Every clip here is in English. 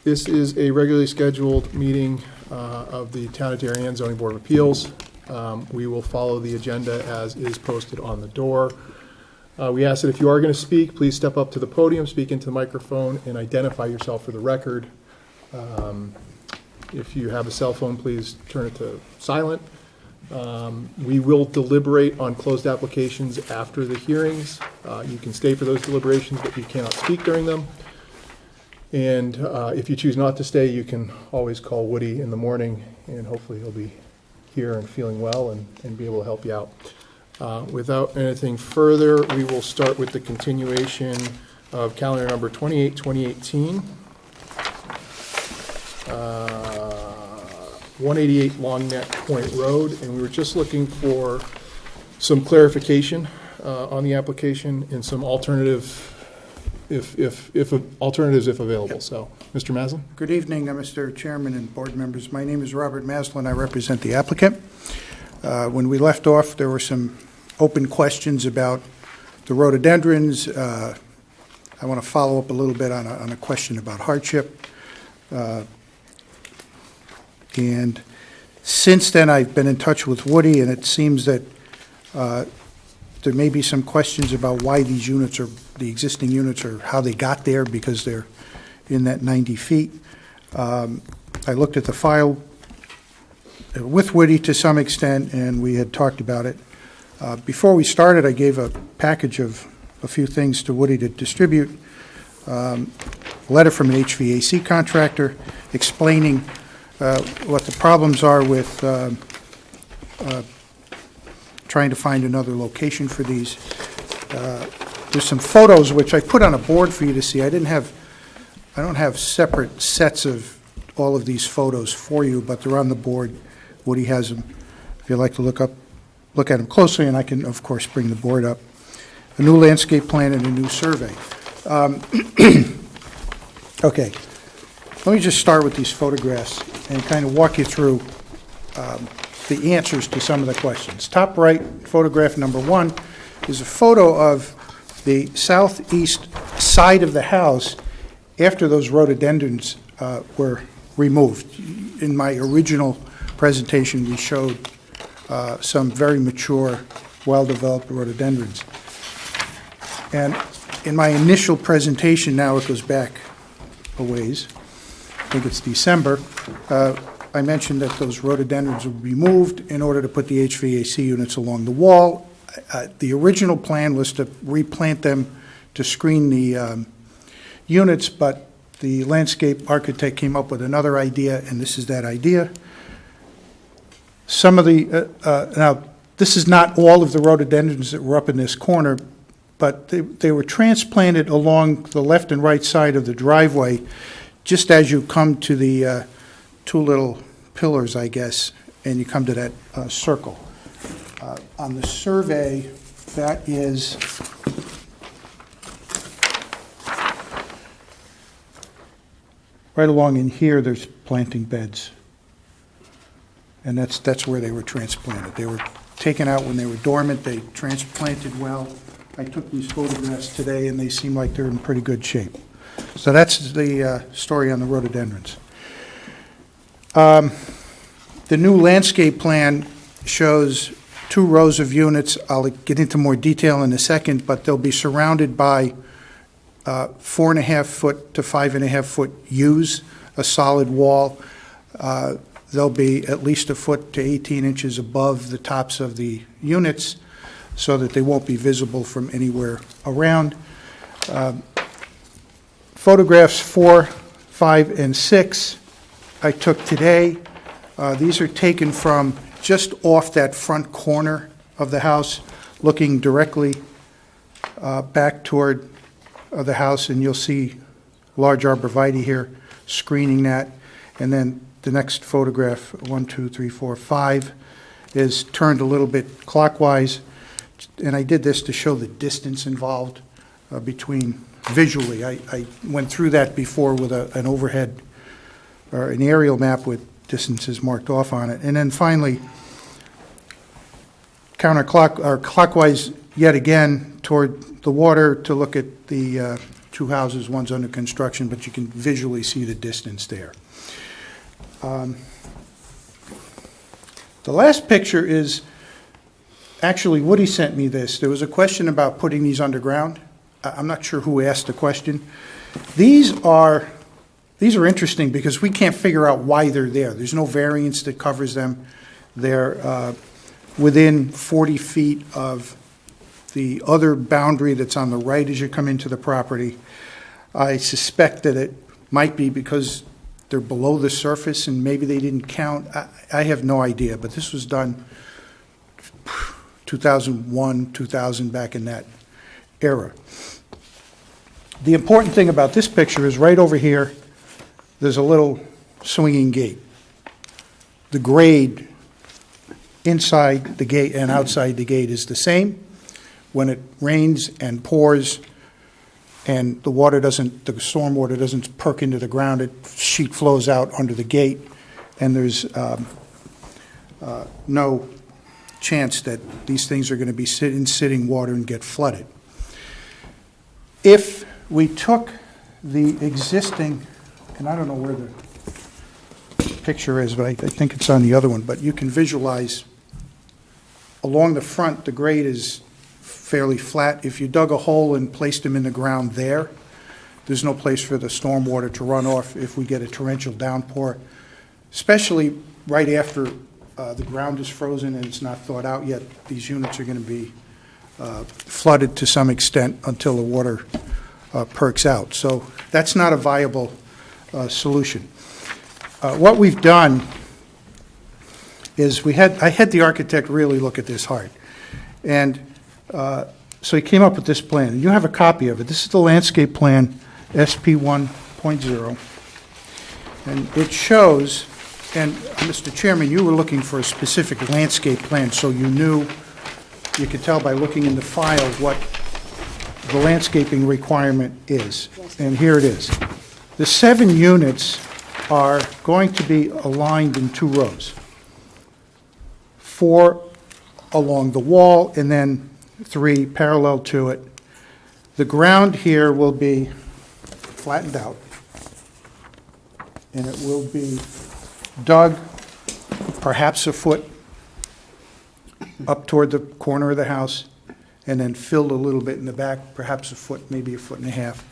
This is a regularly scheduled meeting of the Town of Darien Zoning Board of Appeals. We will follow the agenda as is posted on the door. We ask that if you are going to speak, please step up to the podium, speak into the microphone, and identify yourself for the record. If you have a cell phone, please turn it to silent. We will deliberate on closed applications after the hearings. You can stay for those deliberations, but you cannot speak during them. And if you choose not to stay, you can always call Woody in the morning, and hopefully he'll be here and feeling well and be able to help you out. Without anything further, we will start with the continuation of calendar number 28, 2018. 188 Long Neck Point Road, and we were just looking for some clarification on the application and some alternative, alternatives if available. Yep. So, Mr. Maslin. Good evening, Mr. Chairman and board members. My name is Robert Maslin. I represent the applicant. When we left off, there were some open questions about the rhododendrons. I want to follow up a little bit on a question about hardship. And since then, I've been in touch with Woody, and it seems that there may be some questions about why these units are, the existing units, or how they got there, because they're in that 90 feet. I looked at the file with Woody to some extent, and we had talked about it. Before we started, I gave a package of a few things to Woody to distribute. A letter from an HVAC contractor explaining what the problems are with trying to find another location for these. There's some photos which I put on a board for you to see. I don't have separate sets of all of these photos for you, but they're on the board. Woody has them. If you'd like to look at them closely, and I can, of course, bring the board up. A new landscape plan and a new survey. Okay. Let me just start with these photographs and kind of walk you through the answers to some of the questions. Top right, photograph number 1, is a photo of the southeast side of the house after those rhododendrons were removed. In my original presentation, we showed some very mature, well-developed rhododendrons. And in my initial presentation, now it goes back a ways, I think it's December, I mentioned that those rhododendrons were removed in order to put the HVAC units along the wall. The original plan was to replant them to screen the units, but the landscape architect came up with another idea, and this is that idea. Some of the, now, this is not all of the rhododendrons that were up in this corner, but they were transplanted along the left and right side of the driveway, just as you come to the two little pillars, I guess, and you come to that circle. On the survey, that is right along in here, there's planting beds. And that's where they were transplanted. They were taken out when they were dormant. They transplanted well. I took these photographs today, and they seem like they're in pretty good shape. So that's the story on the rhododendrons. The new landscape plan shows 2 rows of units. I'll get into more detail in a second, but they'll be surrounded by 4.5 foot to 5.5 foot U's, a solid wall. They'll be at least 1 foot to 18 inches above the tops of the units so that they won't be visible from anywhere around. Photographs 4, 5, and 6 I took today. These are taken from just off that front corner of the house, looking directly back toward the house, and you'll see large arborvitae here screening that. And then the next photograph, 1, 2, 3, 4, 5, is turned a little bit clockwise. And I did this to show the distance involved between visually. I went through that before with an overhead or an aerial map with distances marked off on it. And then finally, clockwise yet again toward the water to look at the two houses, one's under construction, but you can visually see the distance there. The last picture is, actually, Woody sent me this. There was a question about putting these underground. I'm not sure who asked the question. These are interesting because we can't figure out why they're there. There's no variance that covers them. They're within 40 feet of the other boundary that's on the right as you come into the property. I suspect that it might be because they're below the surface and maybe they didn't count. I have no idea, but this was done 2001, 2000, back in that era. The important thing about this picture is right over here, there's a little swinging gate. The grade inside the gate and outside the gate is the same. When it rains and pours and the storm water doesn't perk into the ground, sheet flows out under the gate, and there's no chance that these things are going to be in sitting water and get flooded. If we took the existing, and I don't know where the picture is, but I think it's on the other one, but you can visualize along the front, the grade is fairly flat. If you dug a hole and placed them in the ground there's no place for the storm water to run off if we get a torrential downpour, especially right after the ground is frozen and it's not thawed out yet. These units are going to be flooded to some extent until the water perks out. So that's not a viable solution. What we've done is I had the architect really look at this hard. And so he came up with this plan. You have a copy of it. This is the landscape plan, SP 1.0. And it shows, and Mr. Chairman, you were looking for a specific landscape plan, so you could tell by looking in the file what the landscaping requirement is. And here it is. The 7 units are going to be aligned in 2 rows. 4 along the wall and then 3 parallel to it. The ground here will be flattened out, and it will be dug perhaps a foot up toward the corner of the house, and then filled a little bit in the back, perhaps a foot, maybe a foot and a half.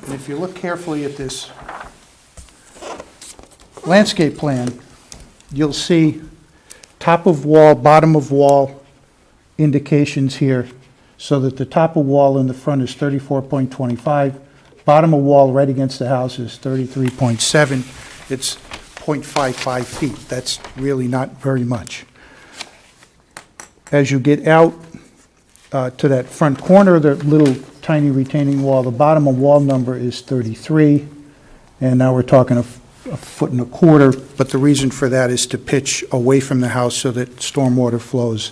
And if you look carefully at this landscape plan, you'll see top of wall, bottom of wall indications here, so that the top of wall in the front is 34.25, bottom of wall right against the house is 33.7. It's 0.55 feet. That's really not very much. As you get out to that front corner, the little tiny retaining wall, the bottom of wall number is 33, and now we're talking a foot and a quarter, but the reason for that is to pitch away from the house so that stormwater flows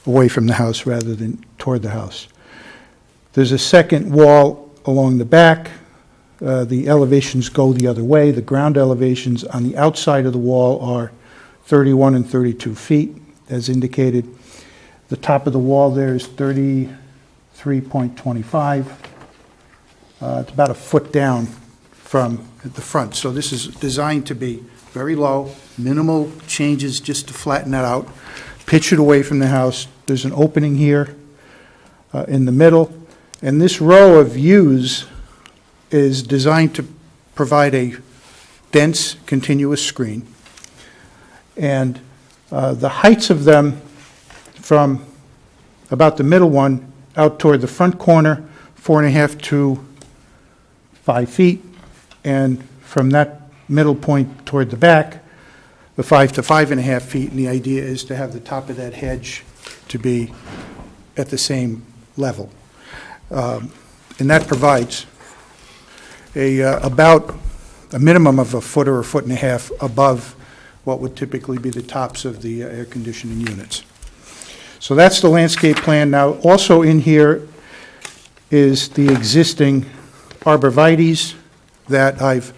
away from the house rather than toward the house. There's a second wall along the back. The elevations go the other way. The ground elevations on the outside of the wall are 31 and 32 feet, as indicated. The top of the wall there is 33.25. It's about a foot down from the front. So this is designed to be very low, minimal changes just to flatten that out, pitch it away from the house. There's an opening here in the middle, and this row of U's is designed to provide a dense, continuous screen. And the heights of them from about the middle one out toward the front corner, 4.5 to 5 feet, and from that middle point toward the back, the 5 to 5.5 feet, and the idea is to have the top of that hedge to be at the same level. And that provides about a minimum of a foot or a foot and a half above what would typically be the tops of the air conditioning units. So that's the landscape plan. Now, also in here is the existing arborvitaes that I've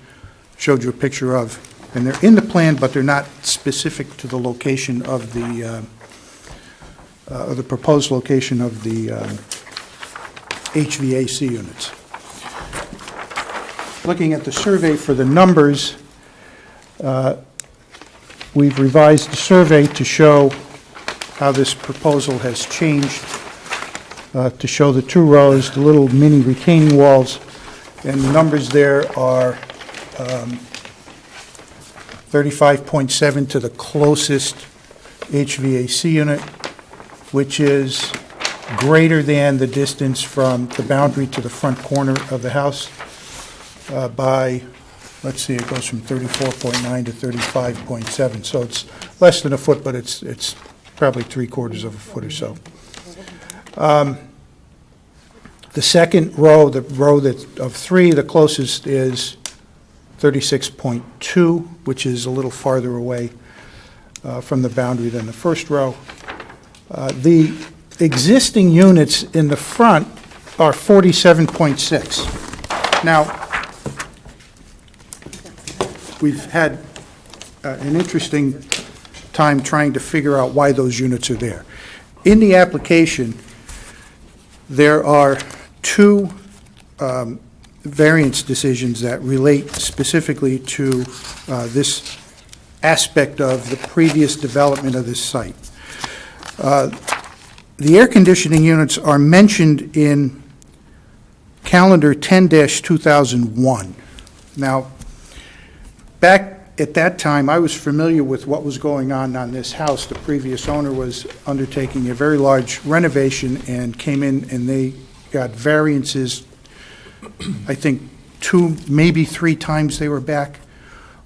showed you a picture of. And they're in the plan, but they're not specific to the location of the proposed location of the HVAC units. looking at the survey for the numbers, we've revised the survey to show how this proposal has changed, to show the 2 rows, the little mini retaining walls, and the numbers there are 35.7 to the closest HVAC unit, which is greater than the distance from the boundary to the front corner of the house by, let's see, it goes from 34.9 to 35.7. So it's less than a foot, but it's probably 3/4 of a foot or so. The second row, the row of 3, the closest is 36.2, which is a little farther away from the boundary than the first row. The existing units in the front are 47.6. Now, we've had an interesting time trying to figure out why those units are there. In the application, there are 2 variance decisions that relate specifically to this aspect of the previous development of this site. The air conditioning units are mentioned in calendar 10-2001. Now, back at that time, I was familiar with what was going on this house. The previous owner was undertaking a very large renovation and came in and they got variances, I think 2, maybe 3 times they were back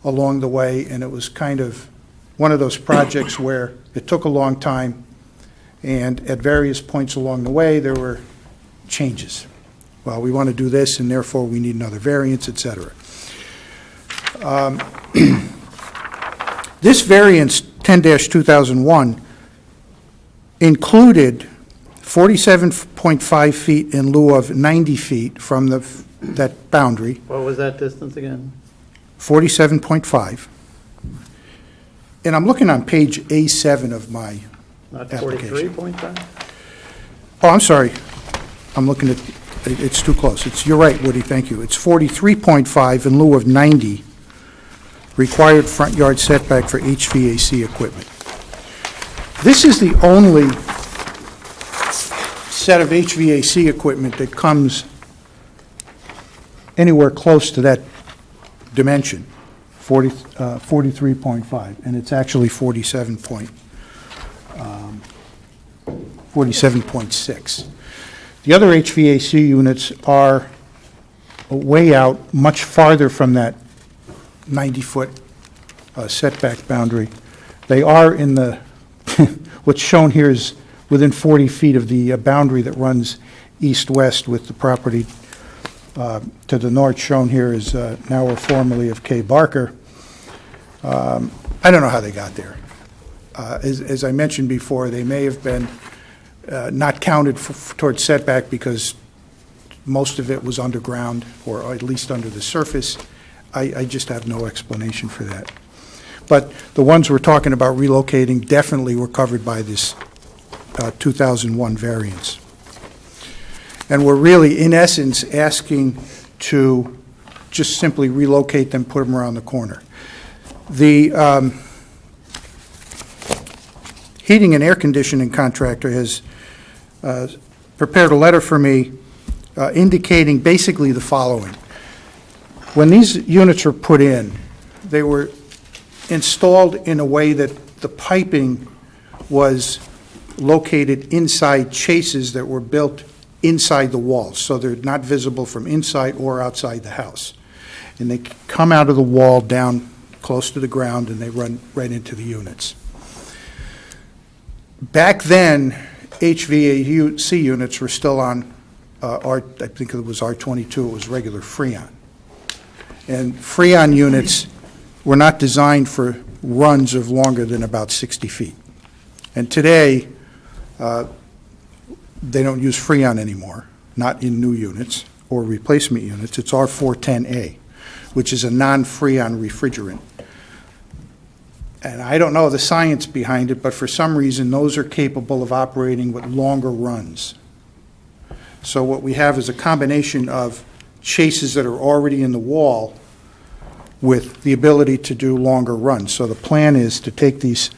along the way, and it was kind of one of those projects where it took a long time, and at various points along the way, there were changes. Well, we want to do this, and therefore we need another variance, et cetera. This variance, 10-2001, included 47.5 feet in lieu of 90 feet from that boundary, What was that distance again? 47.5. And I'm looking on page A7 of my Not application. 43.5? Oh, I'm sorry. I'm looking at, it's too close. You're right, Woody, thank you. It's 43.5 in lieu of 90 required front yard setback for HVAC equipment. This is the only set of HVAC equipment that comes anywhere close to that dimension, 43.5, and it's actually 47.6. The other HVAC units are way out, much farther from that 90-foot setback boundary. They are in the, what's shown here is within 40 feet of the boundary that runs east-west with the property to the north shown here is now or formerly of K. Barker. I don't know how they got there. As I mentioned before, they may have been not counted towards setback because most of it was underground or at least under the surface. I just have no explanation for that. But the ones we're talking about relocating definitely were covered by this 2001 variance. And we're really, in essence, asking to just simply relocate them, put them around the corner. The heating and air conditioning contractor has prepared a letter for me indicating basically the following. When these units were put in, they were installed in a way that the piping was located inside chases that were built inside the walls, so they're not visible from inside or outside the house. And they come out of the wall down close to the ground and they run right into the units. Back then, HVAC units were still on, I think it was R22, it was regular Freon. And Freon units were not designed for runs of longer than about 60 feet. And today, they don't use Freon anymore, not in new units or replacement units. It's R410A, which is a non-Freon refrigerant. And I don't know the science behind it, but for some reason, those are capable of operating with longer runs. So what we have is a combination of chases that are already in the wall with the ability to do longer runs. So the plan is to take these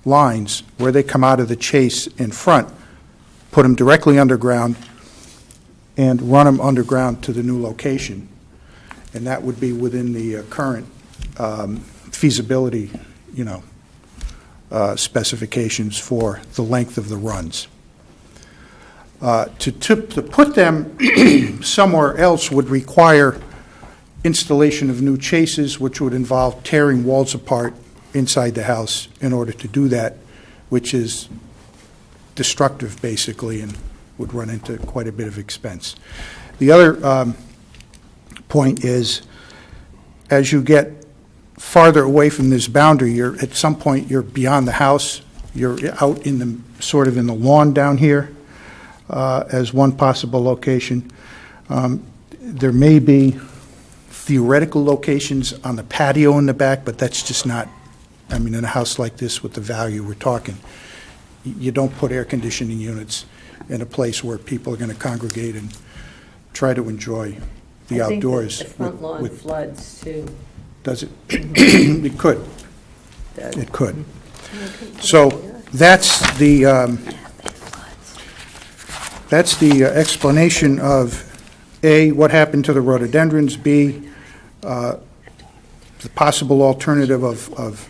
lines where they come out of the chase in front, put them directly underground, and run them underground to the new location. And that would be within the current feasibility, specifications for the length of the runs. To put them somewhere else would require installation of new chases, which would involve tearing walls apart inside the house in order to do that, which is destructive, basically, and would run into quite a bit of expense. The other point is, as you get farther away from this boundary, at some point you're beyond the house. You're out in the sort of in the lawn down here as one possible location. There may be theoretical locations on the patio in the back, but that's just not, in a house like this with the value we're talking, you don't put air conditioning units in a place where people are going to congregate and try to enjoy the outdoors. I think the front lawn floods too. Does it? It could. It could. So that's the explanation of A, what happened to the rhododendrons, B, the possible alternative of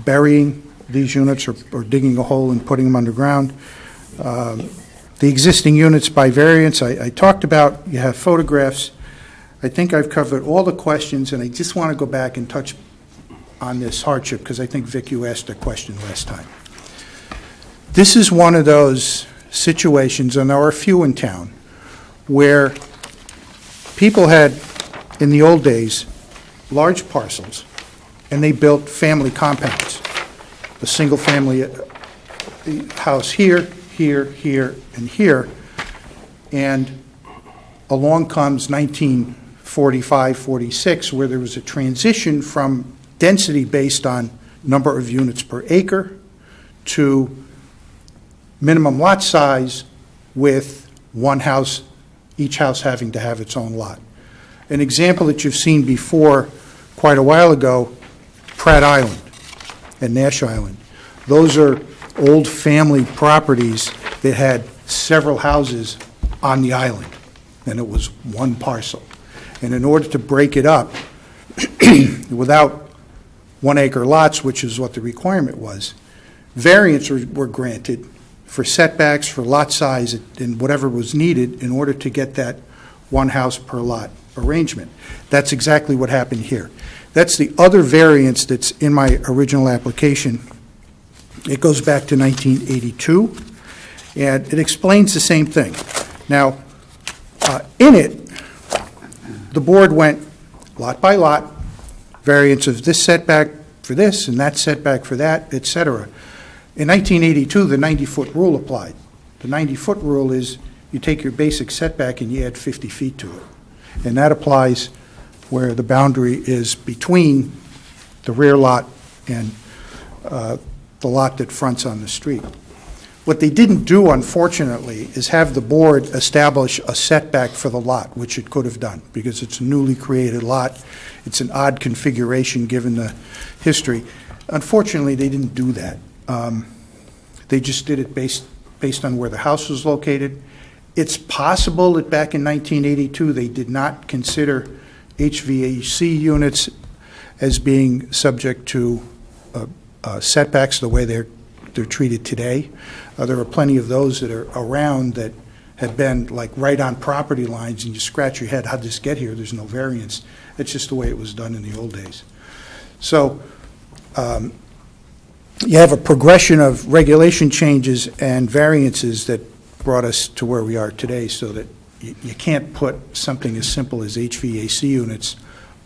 burying these units or digging a hole and putting them underground. The existing units by variance, I talked about. You have photographs. I think I've covered all the questions, and I just want to go back and touch on this hardship, because I think, Vic, you asked a question last time. This is one of those situations, and there are a few in town, where people had, in the old days, large parcels, and they built family compounds. A single-family house here, here, here, and here, and along comes 1945, 46, where there was a transition from density based on number of units per acre to minimum lot size with one house, each house having to have its own lot. An example that you've seen before quite a while ago, Pratt Island and Nash Island. Those are old family properties that had several houses on the island, and it was one parcel. And in order to break it up, without 1 acre lots, which is what the requirement was, variants were granted for setbacks, for lot size, and whatever was needed in order to get that one house per lot arrangement. That's exactly what happened here. That's the other variance that's in my original application. It goes back to 1982, and it explains the same thing. Now, in it, the board went lot by lot, variance of this setback for this and that setback for that, et cetera. In 1982, the 90-foot rule applied. The 90-foot rule is you take your basic setback and you add 50 feet to it. And that applies where the boundary is between the rear lot and the lot that fronts on the street. What they didn't do, unfortunately, is have the board establish a setback for the lot, which it could have done, because it's a newly created lot. It's an odd configuration given the history. Unfortunately, they didn't do that. They just did it based on where the house was located. It's possible that back in 1982, they did not consider HVAC units as being subject to setbacks the way they're treated today. There are plenty of those that are around that have been like right on property lines, and you scratch your head, how'd this get here? There's no variance. It's just the way it was done in the old days. So you have a progression of regulation changes and variances that brought us to where we are today, so that you can't put something as simple as HVAC units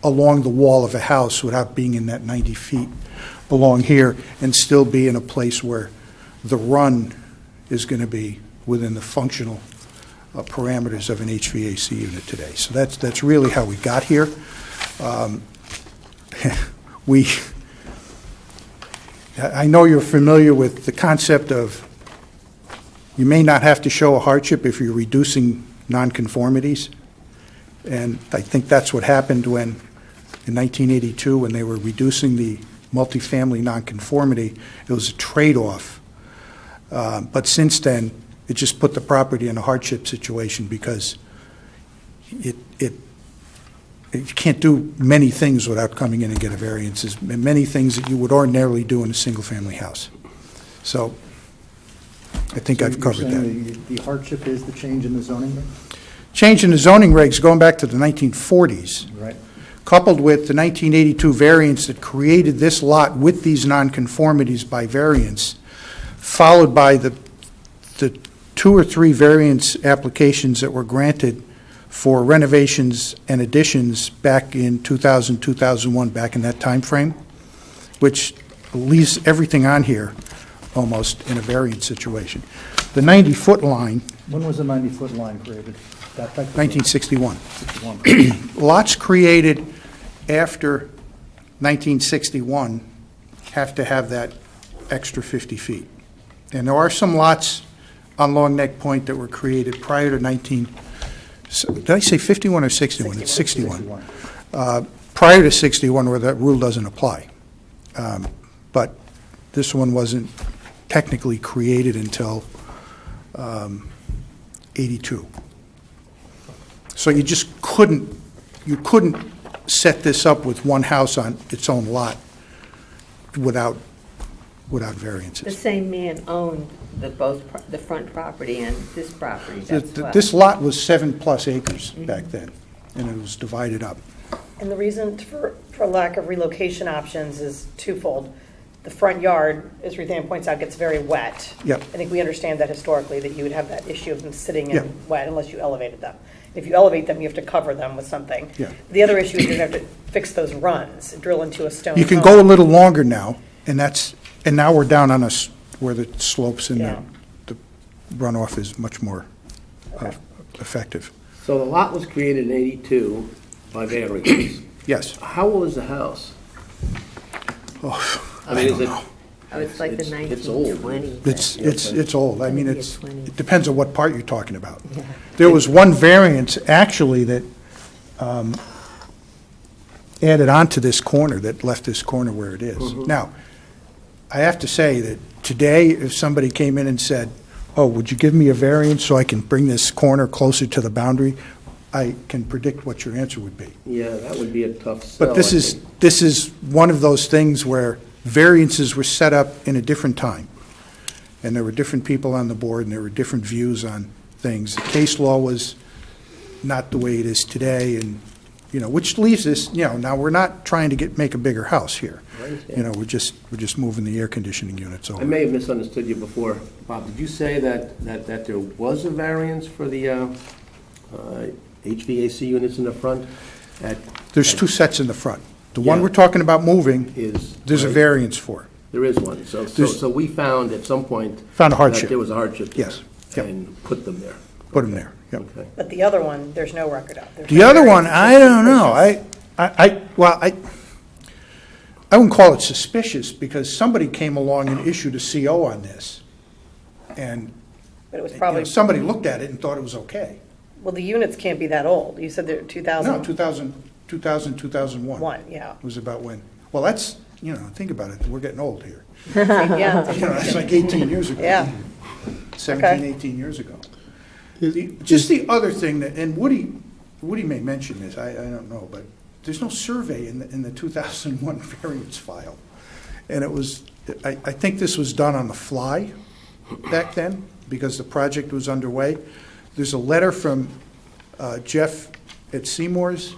along the wall of a house without being in that 90 feet along here and still be in a place where the run is going to be within the functional parameters of an HVAC unit today. So that's really how we got here. I know you're familiar with the concept of you may not have to show a hardship if you're reducing nonconformities. And I think that's what happened when, in 1982, when they were reducing the multifamily nonconformity, it was a trade-off. But since then, it just put the property in a hardship situation because you can't do many things without coming in and get a variance. There's many things that you would ordinarily do in a single-family house. So I think I've covered that. The hardship is the change in the zoning, Change in the zoning regs going back to the 1940s, right? coupled with the 1982 variance that created this lot with these nonconformities by variance, followed by the 2 or 3 variance applications that were granted for renovations and additions back in 2000, 2001, back in that time frame, which leaves everything on here almost in a variance situation. The 90-foot line, When was the 90-foot line created? That type of 1961. 61. Lots created after 1961 have to have that extra 50 feet. And there are some lots on Long Neck Point that were created prior to did I say 51 or 61? It's 61. Prior to 61 where that rule doesn't apply. But this one wasn't technically created until 82. So you just couldn't set this up with one house on its own lot without The variances. same man owned the front property and this property, that's why. This lot was 7+ acres back then, and it was divided up. And the reason for lack of relocation options is twofold. The front yard, as Ruth Ann points out, gets very wet. Yep. I think we understand that historically, that you would have that issue of them sitting Yeah. in wet unless you elevated them. If you elevate them, you have to cover them with something. Yeah. The other issue is you have to fix those runs, drill into a stone. You can home. go a little longer now, and now we're down on where the slopes and Yeah. the runoff is much more effective. So the lot was created in 82 by variance. Yes. How old is the house? I mean, don't is it? know. Oh, it's like the It's old. 1920s. It's old. I mean, Maybe it's, 20. it depends on what part you're talking about. There was one variance, actually, that added on to this corner, that left this corner where it is. Now, I have to say that today, if somebody came in and said, oh, would you give me a variance so I can bring this corner closer to the boundary? I can predict what your answer would be. Yeah, that would be a tough sell. But this I is, think. this is one of those things where variances were set up in a different time. And there were different people on the board, and there were different views on things. The case law was not the way it is today, and, which leaves us, now we're not trying to make a bigger house here. I understand. We're just moving the air conditioning units over. I may have misunderstood you before. Bob, did you say that there was a variance for the HVAC units in the front? There's 2 sets in the front. The one Yeah. we're talking about moving, Is. there's a right? variance for. There is one. So There's- we found at some point. Found a hardship. That there was a hardship. there, Yes. Yep. And put them there. Put them there, yep. Okay. But the other one, there's no record of. There's The no other variance. one, It's I just don't know. suspicious. I wouldn't call it suspicious, because somebody came along and issued a CO on this. And But it was probably, somebody looked at it and thought it was okay. well, the units can't be that old. You said they're No, 2001, 2001 yeah. was about when. Well, that's, think about it, we're getting old here. Yeah, It's like 18 years ago. yeah. 17, Okay. 18 years ago. Is- Just the other thing that, and Woody may mention this, I don't know, but there's no survey in the 2001 variance file. And it was, I think this was done on the fly back then, because the project was underway. There's a letter from Jeff at Seymour's,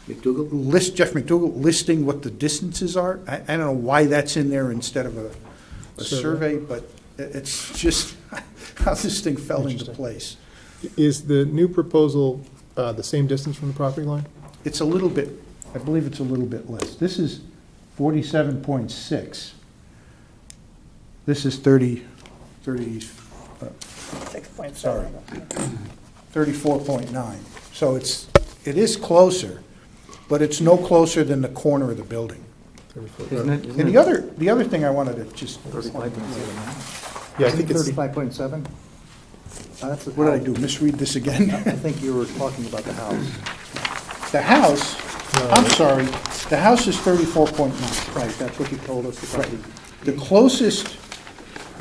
McDougal? Jeff McDougal listing what the distances are. I don't know why that's in there instead of a survey, but it's just how this thing fell into Interesting. place. Is the new proposal the same distance from the property line? It's a little bit, I believe it's a little bit less. This is 47.6. This is 6.7. Sorry. 34.9. So it is closer, but it's no closer than the corner of the building. And the other thing I wanted to just, Yeah, I think it's, 35.7? That's the What did I house. do, misread this again? I think you were talking about the house. The house, I'm sorry, the house is 34.9. Right, that's what you told us about. The closest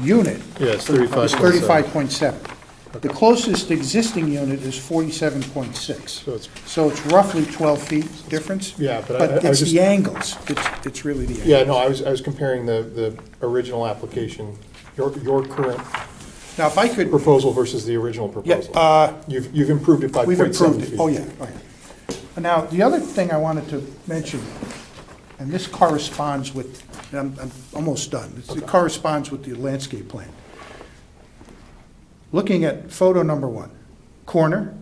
unit Yes, is 35.7. 35.7. The closest existing unit is 47.6. So it's, So it's roughly 12 feet difference? Yeah, but I But was it's just- the angles. It's really the angles. yeah, no, I was comparing the original application, your current Now, if I could, proposal versus the original yeah, proposal. You've improved it by we've 0.7 improved it. feet. Oh, yeah, oh, yeah. Now, the other thing I wanted to mention, and this corresponds with, and I'm almost done. It corresponds with the landscape plan. Looking at photo number 1, corner,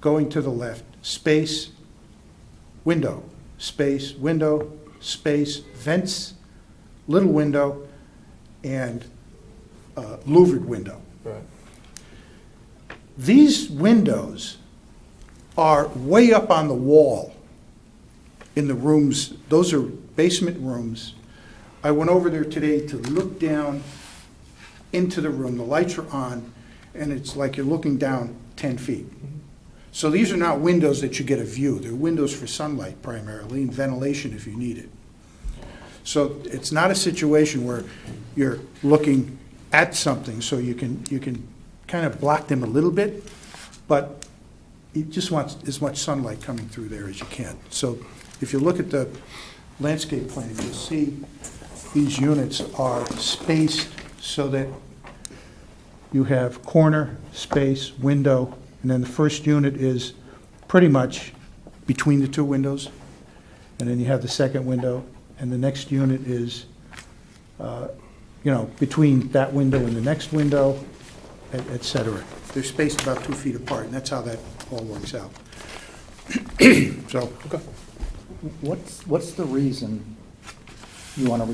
going to the left, space, window, space, window, space, vents, little window, and louvered window. Right. These windows are way up on the wall in the rooms. Those are basement rooms. I went over there today to look down into the room. The lights are on, and it's like you're looking down 10 feet. So these are not windows that you get a view. They're windows for sunlight primarily and ventilation if you need it. So it's not a situation where you're looking at something, so you can kind of block them a little bit, but you just want as much sunlight coming through there as you can. So if you look at the landscape plan, you'll see these units are spaced so that you have corner, space, window, and then the first unit is pretty much between the two windows. And then you have the second window, and the next unit is, between that window and the next window, et cetera. They're spaced about 2 feet apart, and that's how that all works out. So, What's the reason you want to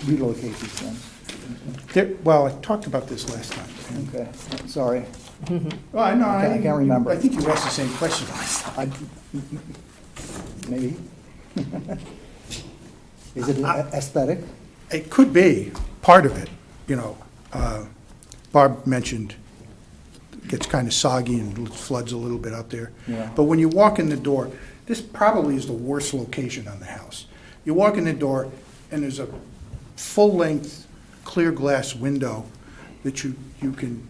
relocate these things? well, I talked about this last time. Okay, sorry. Well, I know, I can't remember. I think you asked the same question last time. Maybe. Is it aesthetic? It could be part of it, Barb mentioned it gets kind of soggy and floods a little bit out there. Yeah. But when you walk in the door, this probably is the worst location on the house. You walk in the door and there's a full-length clear glass window that you can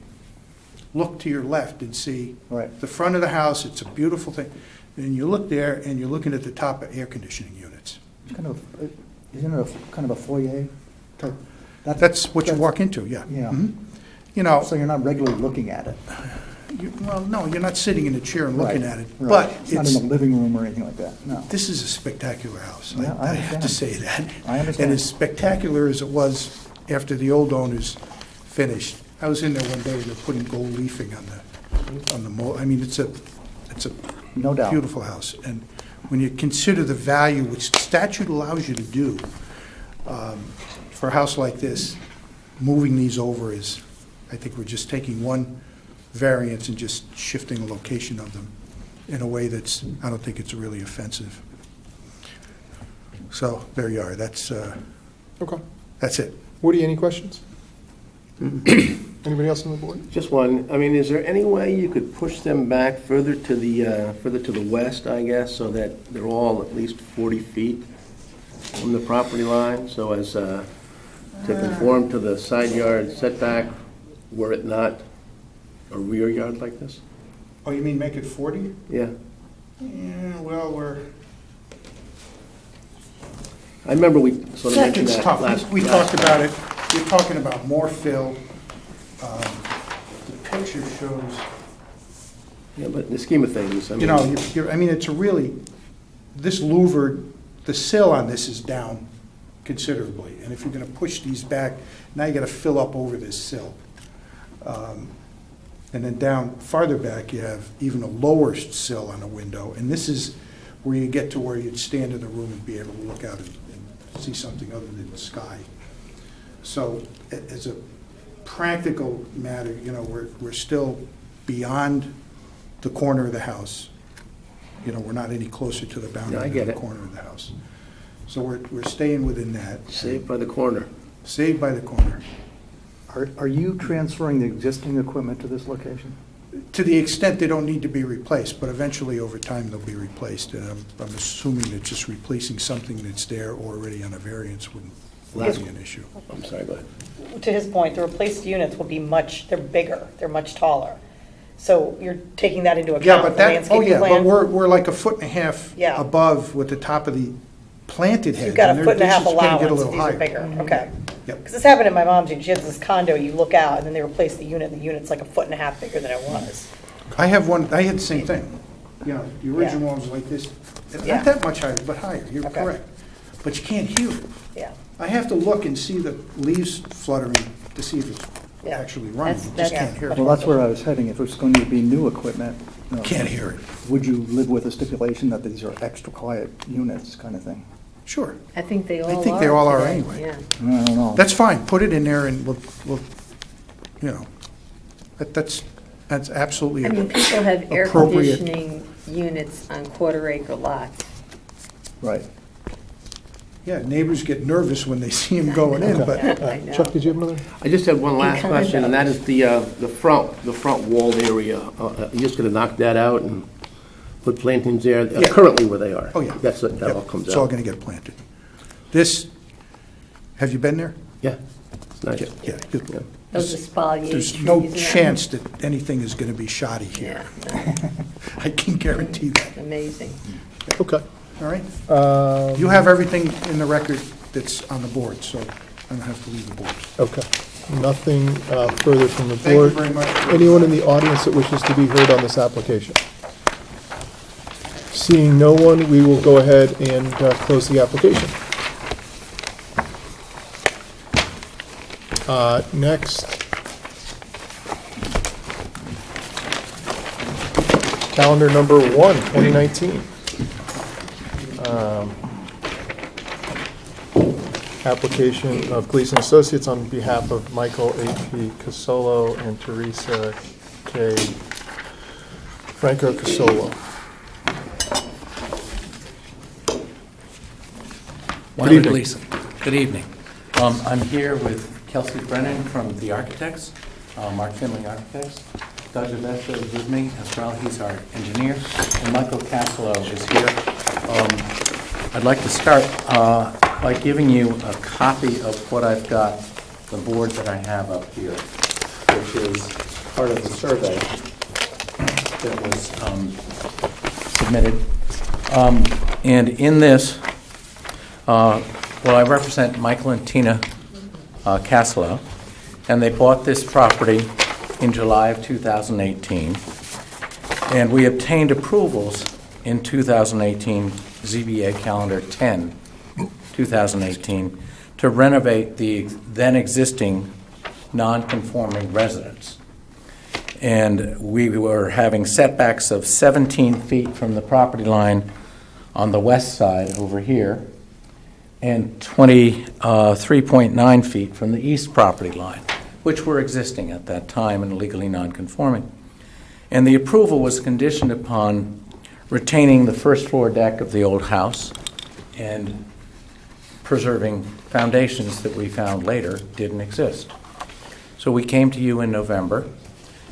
look to your left and see Right. the front of the house. It's a beautiful thing. And you look there and you're looking at the top of air conditioning units. It's kind of, isn't it kind of a foyer type? That's what you walk into, yeah. Yeah. Mhm. You know, So you're not regularly looking at it? well, no, you're not sitting in a chair and looking Right, at it, right. but It's not in the living room or anything like that, no. this is a spectacular house. Yeah, I I have to understand. say that. I understand. And as spectacular as it was after the old owners finished, I was in there one day, they're putting gold leafing on the I mean, it's a No doubt. beautiful house. And when you consider the value, which the statute allows you to do, for a house like this, moving these over is, I think we're just taking one variance and just shifting a location of them in a way that's, I don't think it's really offensive. So, there you are, that's Okay. it. Woody, any questions? Anybody else on the board? Just one, I mean, is there any way you could push them back further to the west, I guess, so that they're all at least 40 feet from the property line, so as to conform to the side yard setback, were it not a rear yard like this? Oh, you mean make it 40? Yeah, Yeah, well, I remember we sort of mentioned It's that tough. last. We last talked about it, we're talking about more fill. The picture shows, Yeah, but in the scheme of things, I mean. I mean, it's a really, this louvered, the sill on this is down considerably. And if you're gonna push these back, now you gotta fill up over this sill. And then down farther back, you have even a lower sill on a window. And this is where you get to where you'd stand in the room and be able to look out and see something other than the sky. So as a practical matter, we're still beyond the corner of the house. We're not any closer to the boundary Yeah, I than get the it. corner of the house. So we're staying within that. Saved by the corner. Saved by the corner. Are you transferring the existing equipment to this location? To the extent they don't need to be replaced, but eventually over time they'll be replaced. And I'm assuming that just replacing something that's there already on a variance wouldn't be an issue. I'm sorry, go ahead. To his point, the replaced units will be they're bigger, they're much taller. So you're taking that into Yeah, account, but the that, oh landscaping yeah, but plan? we're like a foot and a half Yeah. above with the top of the planted So hedge. you've got a and foot and a this half is gonna get a allowance, little these are higher. bigger, okay. Yep. Because this happened in my mom's, she has this condo, you look out, and then they replace the unit, and the unit's like a foot and a half bigger than it was. I had the same thing. You know, the original one was like this, Yeah. not that much higher, but higher, you're Okay. correct. But you can't hear it. Yeah, I have to look and see the leaves fluttering to see if it's Yeah. actually running. You That's- just can't hear Well, it. that's where I was heading. If it's going to be new equipment, Can't hear it. would you live with a stipulation that these are extra quiet units kind of thing? Sure. I think they all are. think they all are today, anyway. Yeah. I don't know. That's fine, put it in there and we'll, you know, that's absolutely I mean, people have air appropriate. conditioning units on quarter-acre lots. Right. Yeah, neighbors get nervous when they see him going in, but I know. Chuck, did you have another? I just have one last kind question, of. and that is the front walled area. You're just gonna knock that out and put plantings there, Yeah. currently where they are? Oh, yeah. That Yep, all comes out? It's all gonna get planted. This, have you been there? Yeah, it's nice. Yeah. Yeah. Those are spalier There's trees. no and that. chance that anything is gonna be shoddy here. Yeah, no, I can guarantee that, amazing. Okay. all right? You have everything in the record that's on the board, so I don't have to leave the board. Okay. Nothing further from the Thank you board. very much. Anyone in the audience that wishes to be heard on this application? Seeing no one, we will go ahead and close the application. Next. Calendar number 1, 2019. Application of Gleason Associates on behalf of Michael A.P. Casolo and Teresa K. Franco Casolo. Michael evening. Gleason. Good evening. I'm here with Kelsey Brennan from The Architects, Mark Finley Architects. Doug Avesta is with me as well, he's our engineer, and Michael Casolo is here. I'd like to start by giving you a copy of what I've got, the board that I have up here, which is part of the survey that was submitted. And in this, well, I represent Michael and Tina Casolo, and they bought this property in July of 2018. And we obtained approvals in 2018, ZBA Calendar 10, 2018, to renovate the then existing non-conforming residence. And we were having setbacks of 17 feet from the property line on the west side over here, and 23.9 feet from the east property line, which were existing at that time and legally non-conforming. And the approval was conditioned upon retaining the first floor deck of the old house and preserving foundations that we found later didn't exist. So we came to you in November,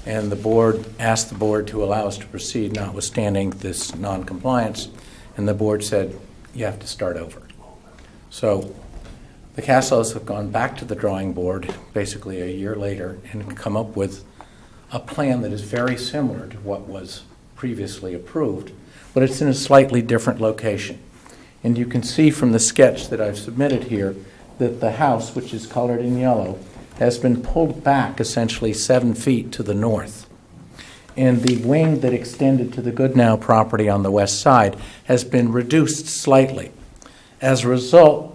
and the board asked the board to allow us to proceed notwithstanding this non-compliance, and the board said, you have to start over. So the Casolos have gone back to the drawing board basically a year later and come up with a plan that is very similar to what was previously approved, but it's in a slightly different location. And you can see from the sketch that I've submitted here that the house, which is colored in yellow, has been pulled back essentially 7 feet to the north. And the wing that extended to the Goodnow property on the west side has been reduced slightly. As a result,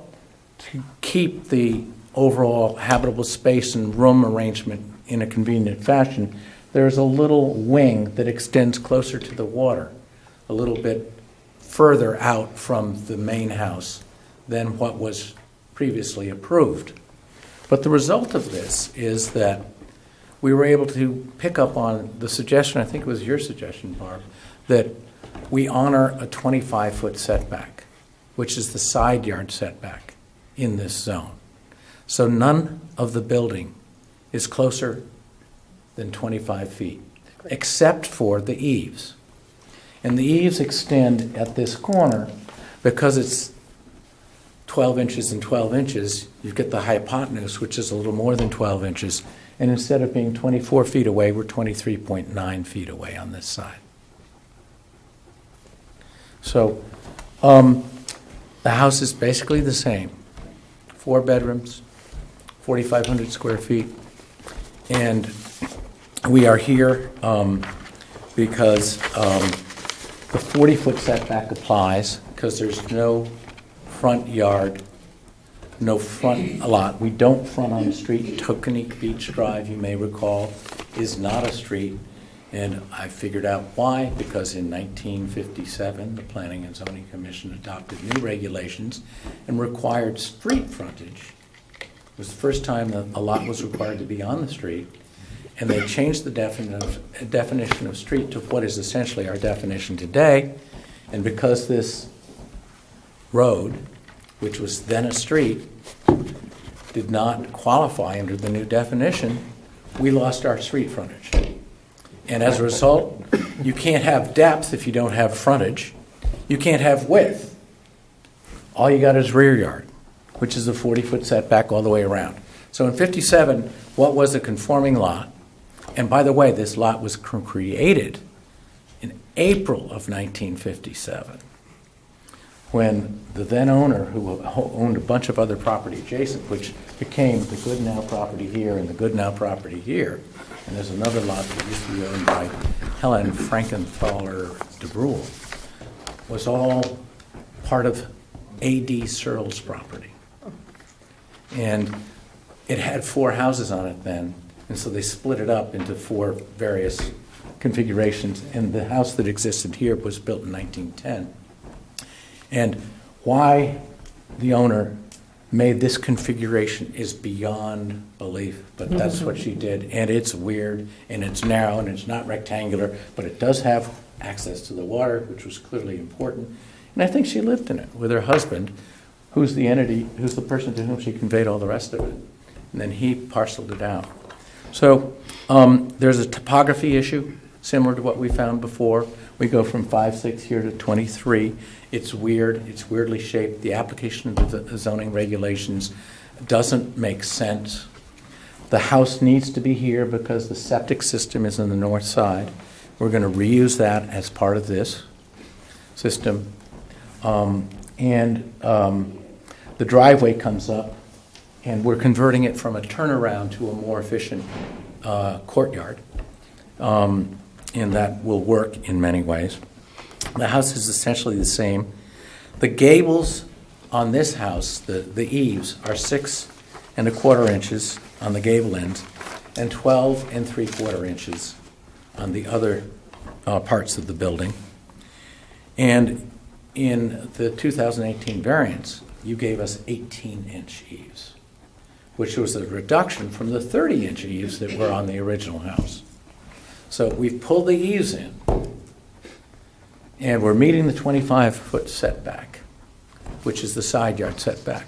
to keep the overall habitable space and room arrangement in a convenient fashion, there's a little wing that extends closer to the water, a little bit further out from the main house than what was previously approved. But the result of this is that we were able to pick up on the suggestion, I think it was your suggestion, Barb, that we honor a 25-foot setback, which is the side yard setback in this zone. So none of the building is closer than 25 feet, except for the eaves. And the eaves extend at this corner because it's 12 inches and 12 inches. You get the hypotenuse, which is a little more than 12 inches. And instead of being 24 feet away, we're 23.9 feet away on this side. So the house is basically the same. 4 bedrooms, 4,500 square feet. And we are here because the 40-foot setback applies because there's no front yard, no front lot. We don't front on the street. Tokenique Beach Drive, you may recall, is not a street. And I figured out why, because in 1957, the Planning and Zoning Commission adopted new regulations and required street frontage. It was the first time that a lot was required to be on the street. And they changed the definition of street to what is essentially our definition today. And because this road, which was then a street, did not qualify under the new definition, we lost our street frontage. And as a result, you can't have depth if you don't have frontage. You can't have width. All you got is rear yard, which is a 40-foot setback all the way around. So in 57, what was a conforming lot? And by the way, this lot was created in April of 1957, when the then owner, who owned a bunch of other property adjacent, which became the Goodnow property here and the Goodnow property here, and there's another lot that used to be owned by Helen Frankenthaler de Bruhl, was all part of A.D. Searle's property. And it had 4 houses on it then, and so they split it up into 4 various configurations, and the house that existed here was built in 1910. And why the owner made this configuration is beyond belief, but that's what she did. And it's weird, and it's narrow, and it's not rectangular, but it does have access to the water, which was clearly important. And I think she lived in it with her husband, who's the entity, who's the person to whom she conveyed all the rest of it. And then he parceled it out. So there's a topography issue, similar to what we found before. We go from 5'6" here to 23. It's weird. It's weirdly shaped. The application of the zoning regulations doesn't make sense. The house needs to be here because the septic system is on the north side. We're going to reuse that as part of this system. The driveway comes up, and we're converting it from a turnaround to a more efficient courtyard. And that will work in many ways. The house is essentially the same. The gables on this house, the eaves, are 6 1/4 inches on the gable ends and 12 3/4 inches on the other parts of the building. And in the 2018 variance, you gave us 18-inch eaves, which was a reduction from the 30-inch eaves that were on the original house. So we've pulled the eaves in, and we're meeting the 25-foot setback, which is the side yard setback.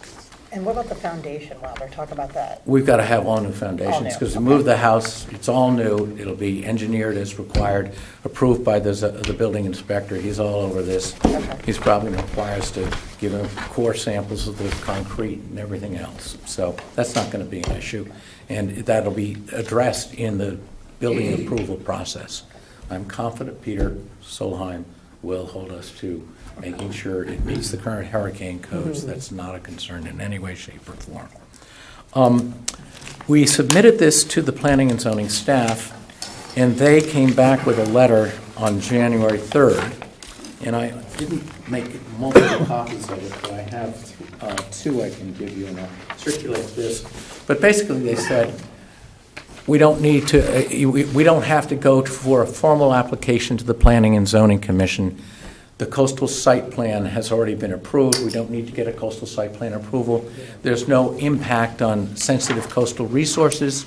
And what about the foundation, Robert? Talk about that. We've got to have all new All foundations, new, because we okay. moved the house, it's all new, it'll be engineered as required, approved by the building inspector, he's all over this. Okay. He's probably going to require us to give him core samples of the concrete and everything else. So that's not going to be an issue, and that'll be addressed in the building approval process. I'm confident Peter Solheim will hold us to making sure it meets the current hurricane codes. That's not a concern in any way, shape, or form. We submitted this to the planning and zoning staff, and they came back with a letter on January 3rd. And I didn't make multiple copies of it, but I have 2 I can give you, and I'll circulate this. But basically, they said, we don't need to, we don't have to go for a formal application to the Planning and Zoning Commission. The coastal site plan has already been approved. We don't need to get a coastal site plan approval. There's no impact on sensitive coastal resources.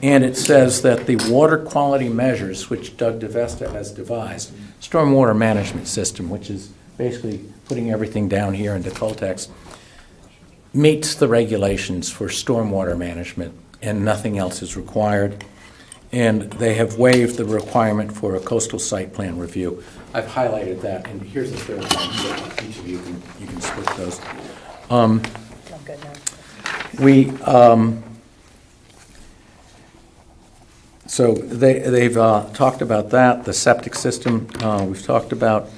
And it says that the water quality measures, which Doug DeVesta has devised, stormwater management system, which is basically putting everything down here into Coltex, meets the regulations for stormwater management and nothing else is required. And they have waived the requirement for a coastal site plan review. I've highlighted that, and here's the third one, so each of you can split those. I'm good now. We, so they've talked about that, the septic system, we've talked about.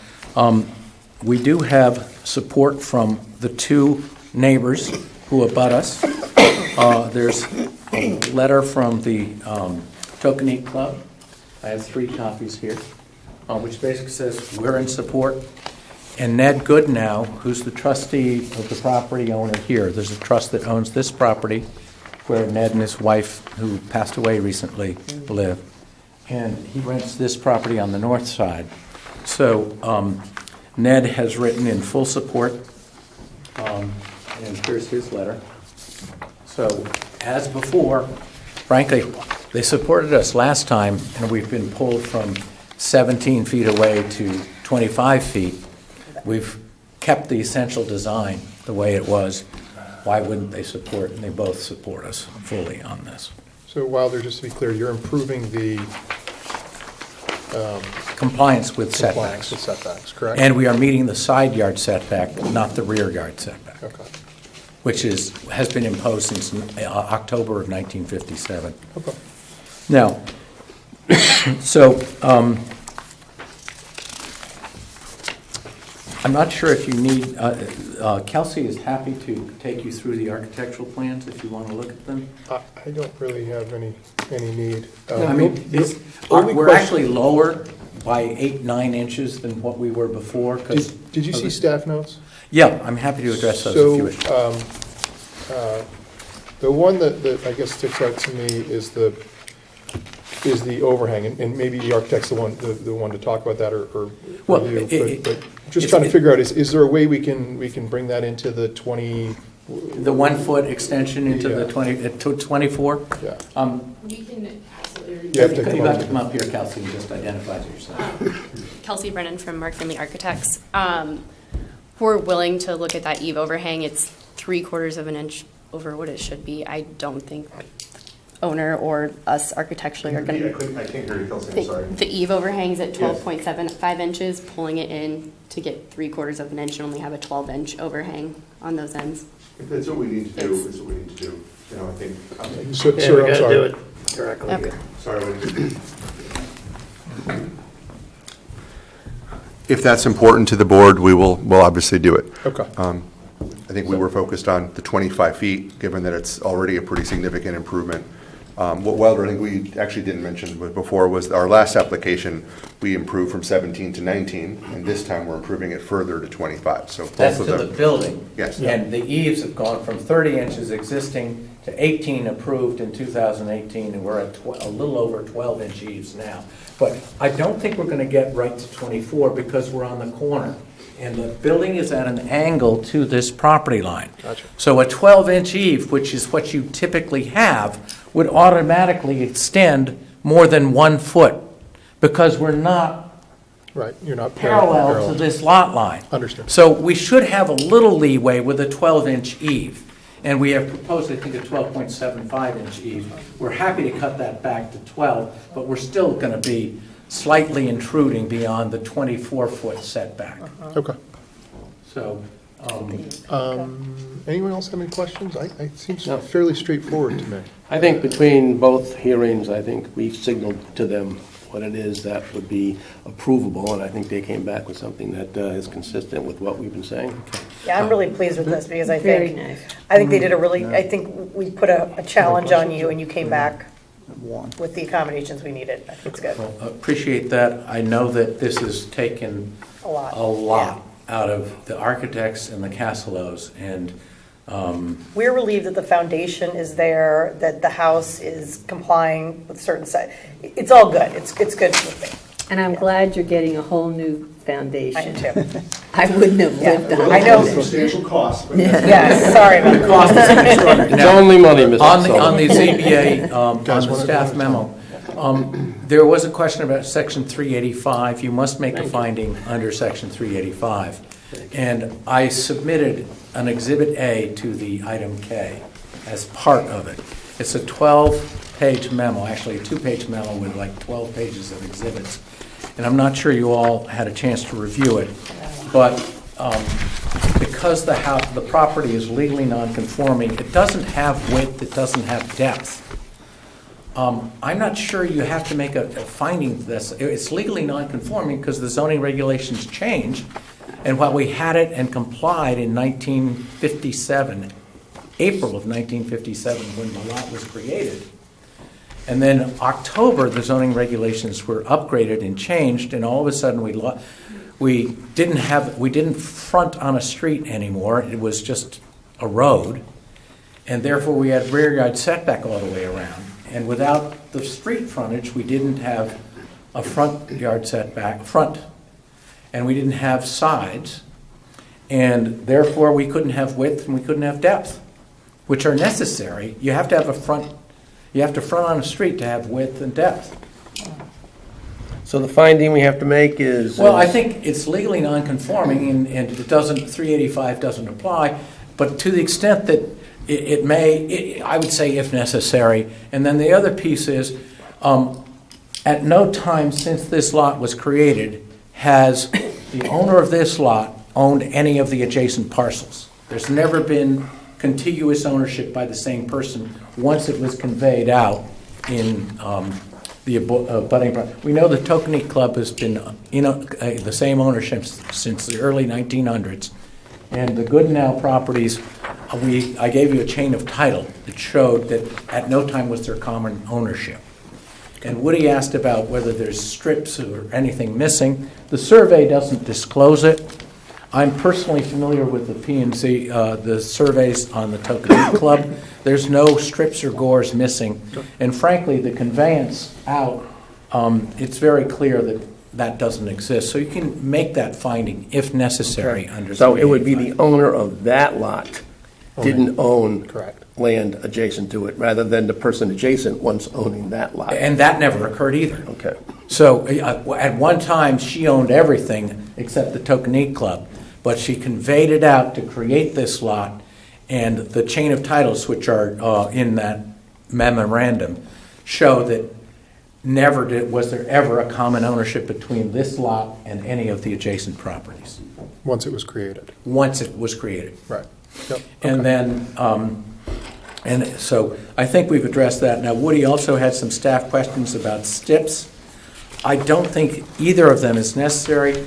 We do have support from the two neighbors who abut us. There's a letter from the Tokenique Club. I have 3 copies here, which basically says we're in support. And Ned Goodnow, who's the trustee of the property owner here, there's a trust that owns this property where Ned and his wife, who passed away recently, live. And he rents this property on the north side. So Ned has written in full support, and here's his letter. So as before, frankly, they supported us last time, and we've been pulled from 17 feet away to 25 feet. We've kept the essential design the way it was. Why wouldn't they support, and they both support us fully on this. So Wilder, just to be clear, you're improving the Compliance with compliance setbacks. with setbacks, correct? And we are meeting the side yard setback, not the rear yard setback, Okay, which has been imposed since October of 1957. okay. Now, so I'm not sure if you need, Kelsey is happy to take you through the architectural plans if you want to look at them. I don't really have any need. I mean, Only we're question- actually lower by 8-9 inches than what we were before. 'Cause Did you of see the- staff notes? Yeah, I'm happy to address those if you wish. So, the one that I guess sticks out to me is the overhang, and maybe the architect's the one to talk about that or Well, review, but just trying to figure out, is there a way we can bring that into the 20? The 1 foot extension into the Yeah. 24? Yeah, We can absolutely. You have to You have to come up here, Kelsey, and just identify yourself. Kelsey Brennan from Mark Finley Architects. We're willing to look at that eave overhang. It's 3/4 of an inch over what it should be. I don't think owner or us architecturally are going to. I can't hear you, Kelsey, I'm sorry. The eave overhangs at 12.75 inches, pulling it in to get 3/4 of an inch and only have a 12-inch overhang on those ends. If that's what we need to do, it's what we need to do. You know, I think, sir, I'm sorry. Okay. sorry. If that's important to the board, we'll obviously do it. Okay. I think we were focused on the 25 feet, given that it's already a pretty significant improvement. What Wilder, I think we actually didn't mention before, was our last application, we improved from 17 to 19, and this time we're improving it further to 25. So That's both to of the them. building. Yes. And the eaves have gone from 30 inches existing to 18 approved in 2018, and we're at a little over 12-inch eaves now. But I don't think we're going to get right to 24 because we're on the corner. And the building is at an angle to this property line. Gotcha. So a 12-inch eave, which is what you typically have, would automatically extend more than 1 foot because we're not Right, you're not parallel to this lot line. Understood. So we should have a little leeway with a 12-inch eave. And we have proposed, I think, a 12.75-inch eave. We're happy to cut that back to 12, but we're still going to be slightly intruding beyond the 24-foot setback. Okay. So, Anyone else have any questions? It seems No. fairly straightforward to me. I think between both hearings, I think we've signaled to them what it is that would be approvable, and I think they came back with something that is consistent with what we've been saying. Yeah, I'm really pleased with this because I Very think, nice. I think they did a really, I think we put a challenge on you and you came back One. with the accommodations we needed. I think it's good. well, appreciate that. I know that this has taken A lot. a lot out of the architects and the Castellos, and We're relieved that the foundation is there, that the house is complying with certain site. It's all good. It's good with me. And I'm glad you're getting a whole new I foundation. am too. I wouldn't have lived on I know. it. Substantial cost, but Yes, sorry about that. It's only money, Mr. On Sullivan. the ZBA, on Guys, the one at a staff time. memo, there was a question about section 385. You must make a finding under section 385. And I submitted an Exhibit A to the item K as part of it. It's a 12-page memo, actually a 2-page memo with like 12 pages of exhibits. And I'm not sure you all had a chance to review it, but because the property is legally non-conforming, it doesn't have width, it doesn't have depth. I'm not sure you have to make a finding this. It's legally non-conforming because the zoning regulations changed, and while we had it and complied in 1957, April of 1957, when the lot was created, and then October, the zoning regulations were upgraded and changed, and all of a sudden we didn't front on a street anymore. It was just a road, and therefore we had rear yard setback all the way around. And without the street frontage, we didn't have a front yard setback, and we didn't have sides, and therefore we couldn't have width and we couldn't have depth, which are necessary. You have to have front on a street to have width and depth. So the finding we have to make is... Well, I think it's legally non-conforming, and it doesn't, 385 doesn't apply, but to the extent that it may, I would say if necessary. And then the other piece is, at no time since this lot was created has the owner of this lot owned any of the adjacent parcels. There's never been contiguous ownership by the same person once it was conveyed out in the abutting. We know the Tokenique Club has been the same ownership since the early 1900s. And the Goodenow properties, I gave you a chain of title that showed that at no time was there common ownership. And Woody asked about whether there's strips or anything missing. The survey doesn't disclose it. I'm personally familiar with the P&Z, the surveys on the Tokenique Club. There's no strips or gores missing. And frankly, the conveyance out, it's very clear that that doesn't exist. So you can make that finding if necessary under. So it would be the owner of that lot didn't own Correct. land adjacent to it, rather than the person adjacent once owning that lot. And that never occurred either. Okay. So at one time, she owned everything except the Tokenique Club, but she conveyed it out to create this lot, and the chain of titles, which are in that memorandum, show that never was there ever a common ownership between this lot and any of the adjacent properties, Once it was created. once it was created. Right. Yep. And then, and so I think we've addressed that. Now, Woody also had some staff questions about STIPs. I don't think either of them is necessary.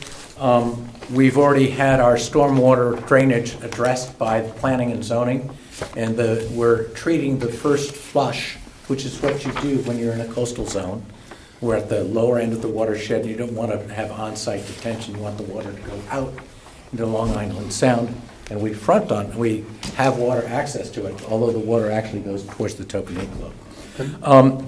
We've already had our stormwater drainage addressed by planning and zoning, and we're treating the first flush, which is what you do when you're in a coastal zone. We're at the lower end of the watershed. You don't want to have on-site detention. You want the water to go out into Long Island Sound. And we have water access to it, although the water actually goes towards the Tokenique Club.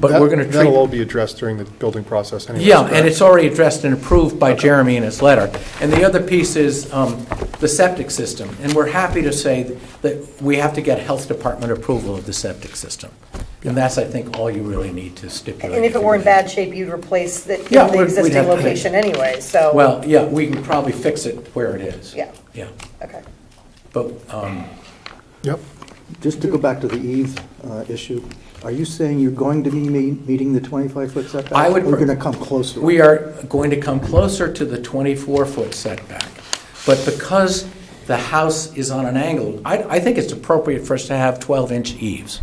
But we're going to treat... That'll all be addressed during the building process anyway. Yeah, and it's already addressed and approved by Jeremy in his letter. And the other piece is the septic system. And we're happy to say that we have to get health department approval of the septic system. And that's, I think, all you really need to stipulate. And if it were in bad shape, you'd replace it Yeah, in the we'd existing have to- location anyway, so. Well, yeah, we can probably fix it where it is. Yeah, Yeah, okay. but, Yep. Just to go back to the eave issue, are you saying you're going to be meeting the 25-foot setback? I would- Or you're going to come close to it? we are going to come closer to the 24-foot setback. But because the house is on an angle, I think it's appropriate for us to have 12-inch eaves.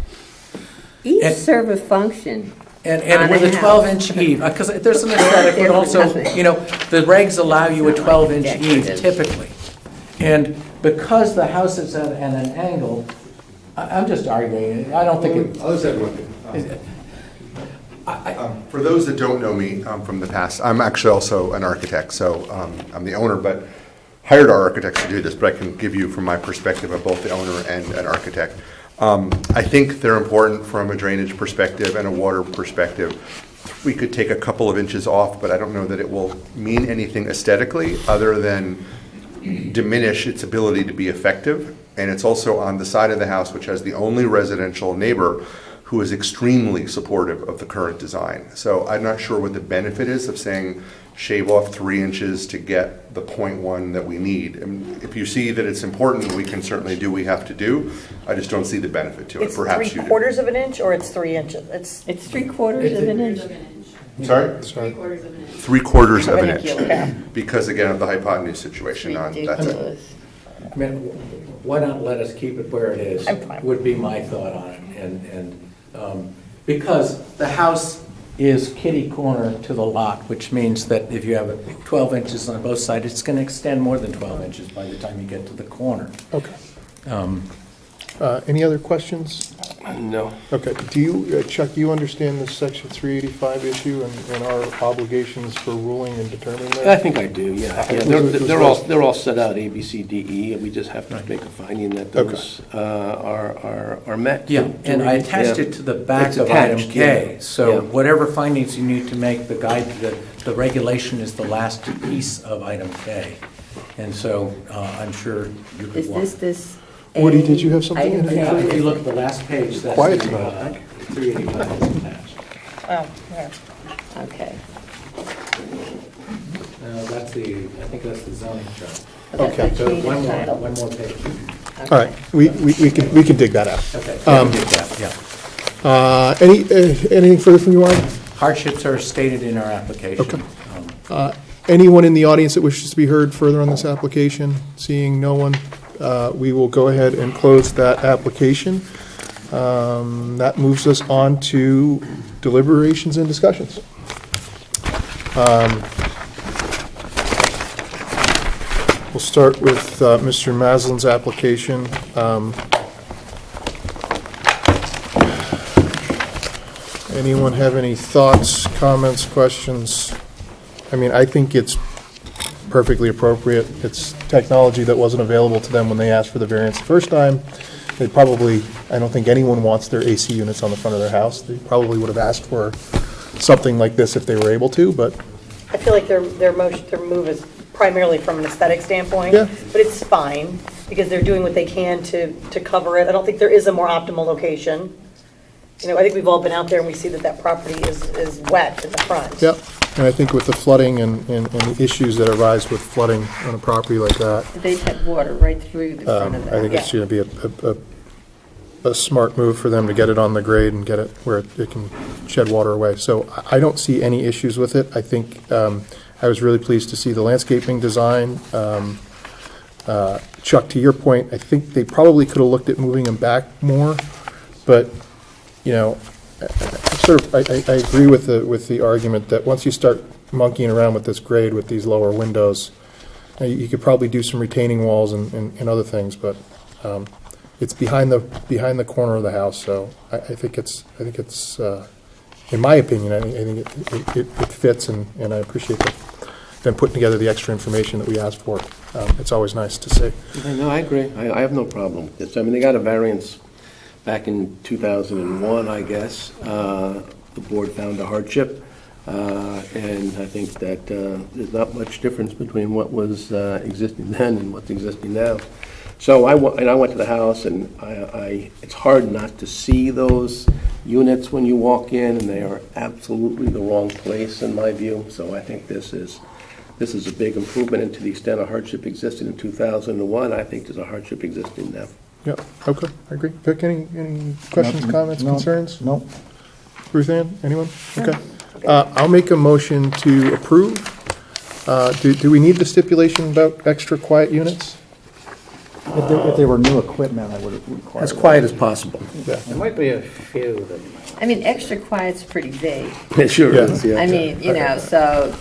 Each And- serve a function. And On with a a house. 12-inch eave, because there's an aesthetic, but also, you know, the regs allow you a 12-inch eave Decorative. typically. And because the house is at an angle, I'm just arguing, I don't think it... I'll just add one thing. For those that don't know me from the past, I'm actually also an architect, so I'm the owner, but hired our architects to do this, but I can give you from my perspective of both the owner and an architect. I think they're important from a drainage perspective and a water perspective. We could take a couple of inches off, but I don't know that it will mean anything aesthetically other than diminish its ability to be effective. And it's also on the side of the house which has the only residential neighbor who is extremely supportive of the current design. So I'm not sure what the benefit is of saying shave off 3 inches to get the 0.1 that we need. And if you see that it's important, we can certainly do what we have to do. I just don't see the benefit to it. It's Perhaps you do. 3/4 of an inch or it's 3 inches? It's 3/4 of an inch. Sorry? Sorry. 3/4 of an inch. Okay. Because again of the hypotenuse situation on, that's it. Ridiculous. I mean, why not let us keep it where it is? I'm fine. Would be my thought on it. Because the house is kitty corner to the lot, which means that if you have 12 inches on both sides, it's going to extend more than 12 inches by the time you get to the corner. Okay. Any other questions? No. Okay, do you, Chuck, you understand this section 385 issue and our obligations for ruling and determining I that? think I do, yeah. It Yeah, was- they're all set out, A, B, C, D, E, and we just have to make a finding that those are met. Yeah, and I attached it to the back It's of item attached, K. yeah. So Yeah. whatever findings you need to make, the regulation is the last piece of item K. And so I'm sure you could Is walk. this? Woody, did you have something? item Yeah, if you K? look at the last page, that's Quiet the, tonight. 385 is attached. Oh, yeah. Okay. No, that's the, I think that's the zoning chart. Okay. So Change one the more, title. one more page. All right, we can dig that out. Okay, yeah, we did that, yeah. Anything further from you, Artie? Hardships are stated in our application. Okay. Anyone in the audience that wishes to be heard further on this application? Seeing no one, we will go ahead and close that application. That moves us on to deliberations and discussions. We'll start with Mr. Maslin's application. Anyone have any thoughts, comments, questions? I mean, I think it's perfectly appropriate. It's technology that wasn't available to them when they asked for the variance the first time. They probably, I don't think anyone wants their AC units on the front of their house. They probably would have asked for something like this if they were able to, but I feel like their move is primarily from an aesthetic standpoint. Yeah. But it's fine, because they're doing what they can to cover it. I don't think there is a more optimal location. You know, I think we've all been out there and we see that that property is wet in the front. Yep. And I think with the flooding and the issues that arise with flooding on a property like that, They've had water right through the front of I think that. it's going to be a smart move for them to get it on the grade and get it where it can shed water away. So I don't see any issues with it. I think I was really pleased to see the landscaping design. Chuck, to your point, I think they probably could have looked at moving them back more, but, you know, I agree with the argument that once you start monkeying around with this grade with these lower windows, you could probably do some retaining walls and other things, but it's behind the corner of the house, so I think it's in my opinion, I think it fits, and I appreciate them putting together the extra information that we asked for. It's always nice to see. No, I agree. I have no problem with this. I mean, they got a variance back in 2001, I guess. The board found a hardship, and I think that there's not much difference between what was existing then and what's existing now. So I went to the house, and it's hard not to see those units when you walk in, and they are absolutely the wrong place in my view. So I think this is a big improvement, and to the extent a hardship existed in 2001, I think there's a hardship existing now. Yeah, okay, I agree. Vic, any questions, comments, No, concerns? No. Ruth Ann, anyone? Okay. I'll make a motion to approve. Do we need the stipulation about extra quiet units? If they were new equipment, I would have required As that. quiet as possible. Yeah. There might be a few that I mean, extra quiet's pretty vague. It sure Yeah. is, yeah. I mean, you know, so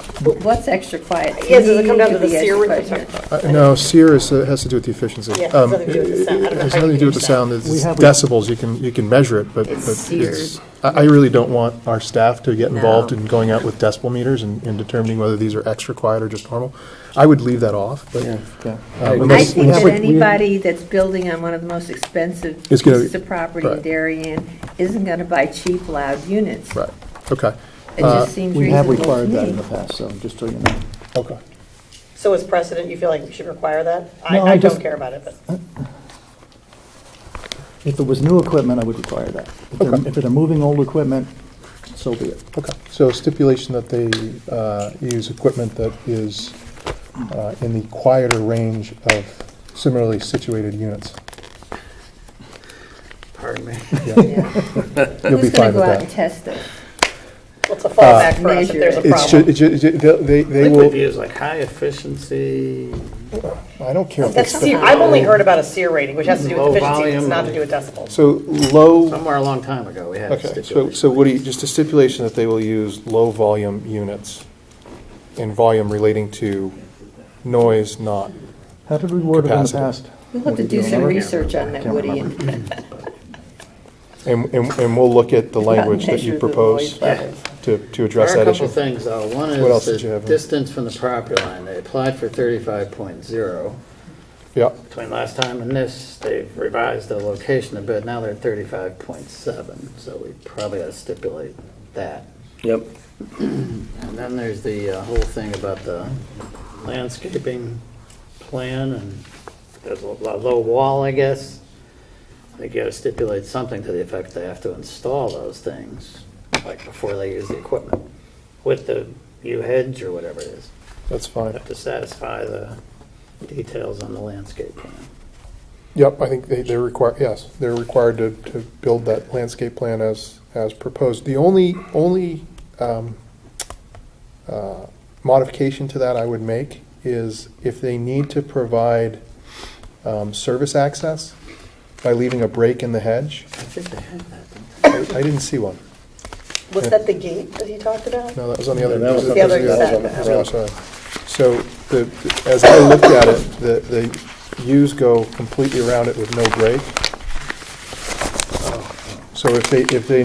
what's extra quiet? Yeah, does it come down to could the be SEER extra requirement? quiet. No, SEER has to do with the efficiency. Yeah, it has nothing to do with the sound. I don't know It has how you nothing to do with the gauge sound, that. it's We have- decibels, you can measure it, but It's it's, SEER. I really don't want our staff to get involved No. in going out with decibel meters and determining whether these are extra quiet or just normal. I would leave that off, but. Yeah. Yeah. I unless- think that we- anybody that's building on one of the most expensive It's gonna- pieces of property in right. Darien isn't gonna buy cheap, loud units. Right, okay, It just seems We have reasonable to required that in me. the past, so just so you know. okay. So as precedent, you feel like we should require that? No, I I don't just- care about it, but. If it was new equipment, I would require that. If they're moving old equipment, so so be it. Okay, so stipulation that they use equipment that is in the quieter range of similarly situated units. Pardon me. Yeah. Yeah. You'll be Who's fine gonna go out and with that. test it? What's a fallback for us if there's a It's problem? they I think we've will, used like high efficiency, I don't care if That's it's, I've only heard about a SEER rating, which has to do with Low efficiency, it's volume. not to do with decibels. so low, somewhere a long time ago, we had a okay, stipulation. so Woody, just a stipulation that they will use low-volume units in volume relating to noise, not, How did we word it in the Capacity. past? We'll have to do some research on that, Can't Woody. remember. and we'll look at the language that you Measure the propose noise levels. to address There are that a couple issue. things, though. One What else is did you the have? distance from the property line. They applied for 35.0. Yeah, Between last time and this, they've revised the location a bit. Now they're at 35.7, so we probably ought to stipulate that. Yep. And then there's the whole thing about the landscaping plan, and there's a low wall, I guess. I think you gotta stipulate something to the effect they have to install those things, like before they use the equipment, with the U-hedge or whatever it is. that's fine. Have to satisfy the details on the landscape plan. Yep, I think they're required, yes, they're required to build that landscape plan as proposed. The only modification to that I would make is if they need to provide service access by leaving a break in the hedge. I think they had that. I didn't see one. Was that the gate that he talked about? No, that was on the other. That was The other that was side. on the other side. So as I looked at it, the U's go completely around it with no break. So if they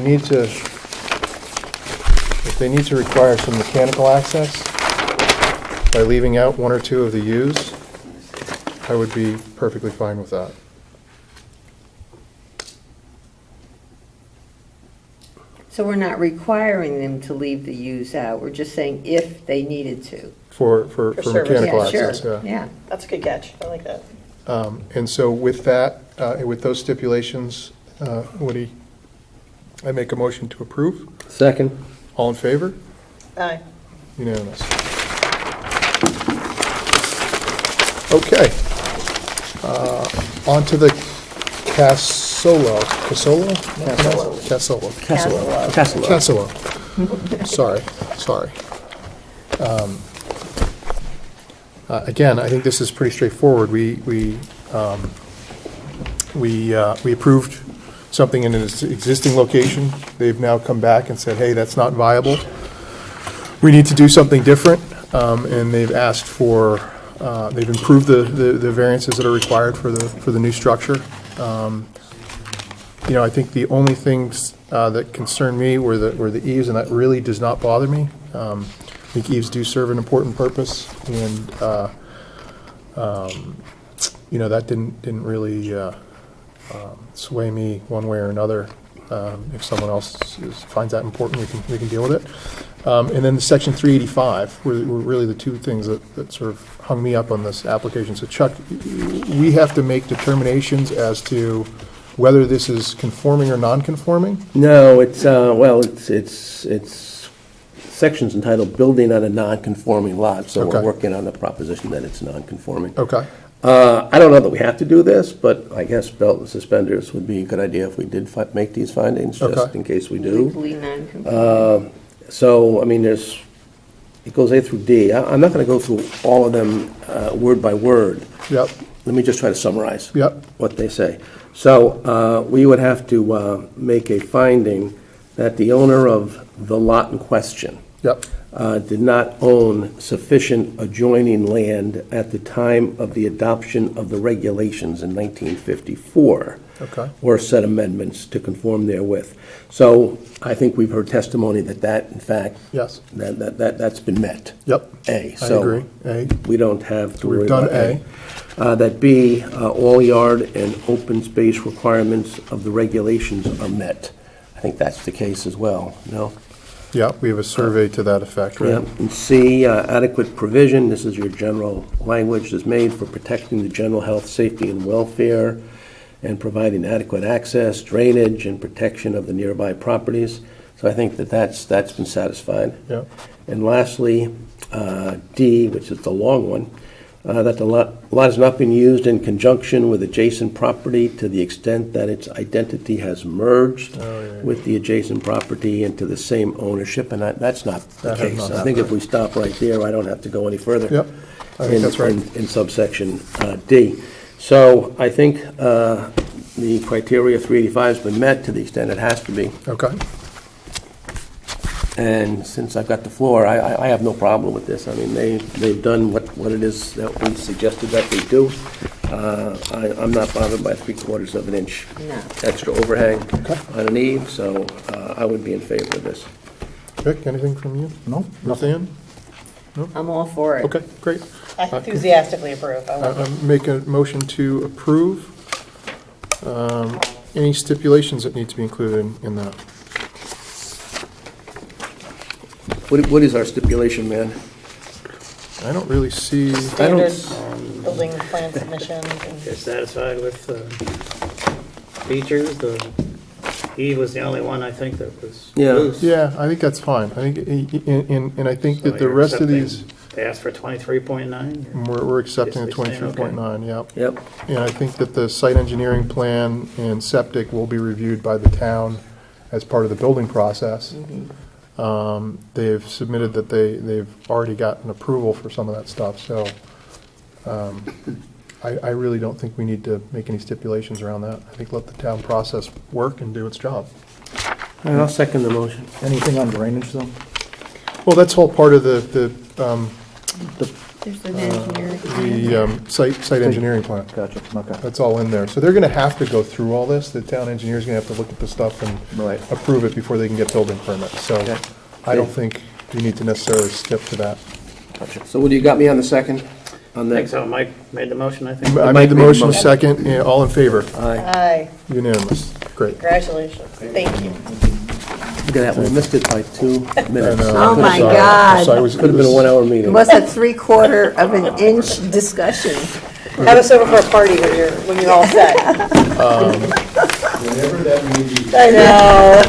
need to require some mechanical access by leaving out one or two of the U's, I would be perfectly fine with that. So we're not requiring them to leave the U's out, we're just saying if they needed to. For service. mechanical Yeah, sure. access, yeah. Yeah. That's a good catch, I like that. And so with that, with those stipulations, Woody, I make a motion to approve. Second. All in favor? Aye. Unanimous. Okay. On to the Casolo. Casolo? Casolo. Casolo. Sorry. Again, I think this is pretty straightforward. We approved something in its existing location. They've now come back and said, hey, that's not viable. We need to do something different, and they've asked for, they've improved the variances that are required for the new structure. I think the only things that concern me were the eaves, and that really does not bother me. I think eaves do serve an important purpose, and that didn't really sway me one way or another. If someone else finds that important, we can deal with it. And then the section 385 were really the two things that sort of hung me up on this application. So Chuck, we have to make determinations as to whether this is conforming or non-conforming? No, it's sections entitled Building on a Non-Conforming Lot, so we're Okay. working on the proposition that it's non-conforming. Okay. I don't know that we have to do this, but I guess belt and suspenders would be a good idea if we did make these findings, just Okay. in case we do. Legally non-conforming. So, I mean, it goes A through D. I'm not going to go through all of them word by word. Yep. Let me just try to summarize Yep. what they say. So we would have to make a finding that the owner of the lot in question Yep. did not own sufficient adjoining land at the time of the adoption of the regulations in 1954. Okay. Or said amendments to conform therewith. So I think we've heard testimony that in fact, Yes. that's been met. Yep. A. I So agree. A. we don't have to We've worry done about A. That B, all yard and open space requirements of the regulations are met. I think that's the case as well, no? Yeah, we have a survey to that effect, Yeah. right? And C, adequate provision, this is your general language, is made for protecting the general health, safety, and welfare, and providing adequate access, drainage, and protection of the nearby properties. So I think that that's been satisfied. Yeah. And lastly, D, which is the long one, that the lot has not been used in conjunction with adjacent property to the extent that its identity has merged with the adjacent property into the same ownership, and that's not the That has case. not I think if we stop right there, I don't have to go any further. Yep, I think that's right. In subsection D. So I think the criteria 385 has been met to the extent it has to be. Okay. And since I've got the floor, I have no problem with this. I mean, they've done what it is that we suggested that they do. I'm not bothered by 3/4 of an inch No. extra overhang on an eave, so I would be in favor of this. Vic, anything from you? No, Ruth Ann? I'm all for it. Okay, great. I enthusiastically approve. I want I make a motion to approve. Any stipulations that need to be included in that? What is our stipulation, man? I don't really see, standard building plan submissions and. You're satisfied with the features? The E was the only one, I think, that was Yeah. loose. yeah, I think that's fine. I think, and I think So that the you're rest of accepting- these, They asked for 23.9? we're accepting the Basically saying, okay. 23.9, yep. Yep. And I think that the site engineering plan and septic will be reviewed by the town as part of the building process. They've submitted that they've already gotten approval for some of that stuff, so I really don't think we need to make any stipulations around that. I think let the town process work and do its job. And I'll second the motion. Anything on drainage, though? Well, that's all part of the There's an engineer. site engineering plan. Gotcha, okay. That's all in there. So they're gonna have to go through all this. The town engineer's gonna have to look at the stuff and Right. approve it before they can get building permits. So Okay. I don't think you need to necessarily skip to that. So what do you got me on the second? On I the think so. Mike made the motion, I think. I made the motion, second, yeah, all in favor, Aye. Aye, unanimous, great. congratulations, thank you. Look at that, we missed it by 2 minutes. And, uh, Oh, my sorry. God. So I was- Could have been a 1-hour It meeting. was a 3/4 of an inch discussion. Have us over for a party when you're all set. Whenever that may be. I know.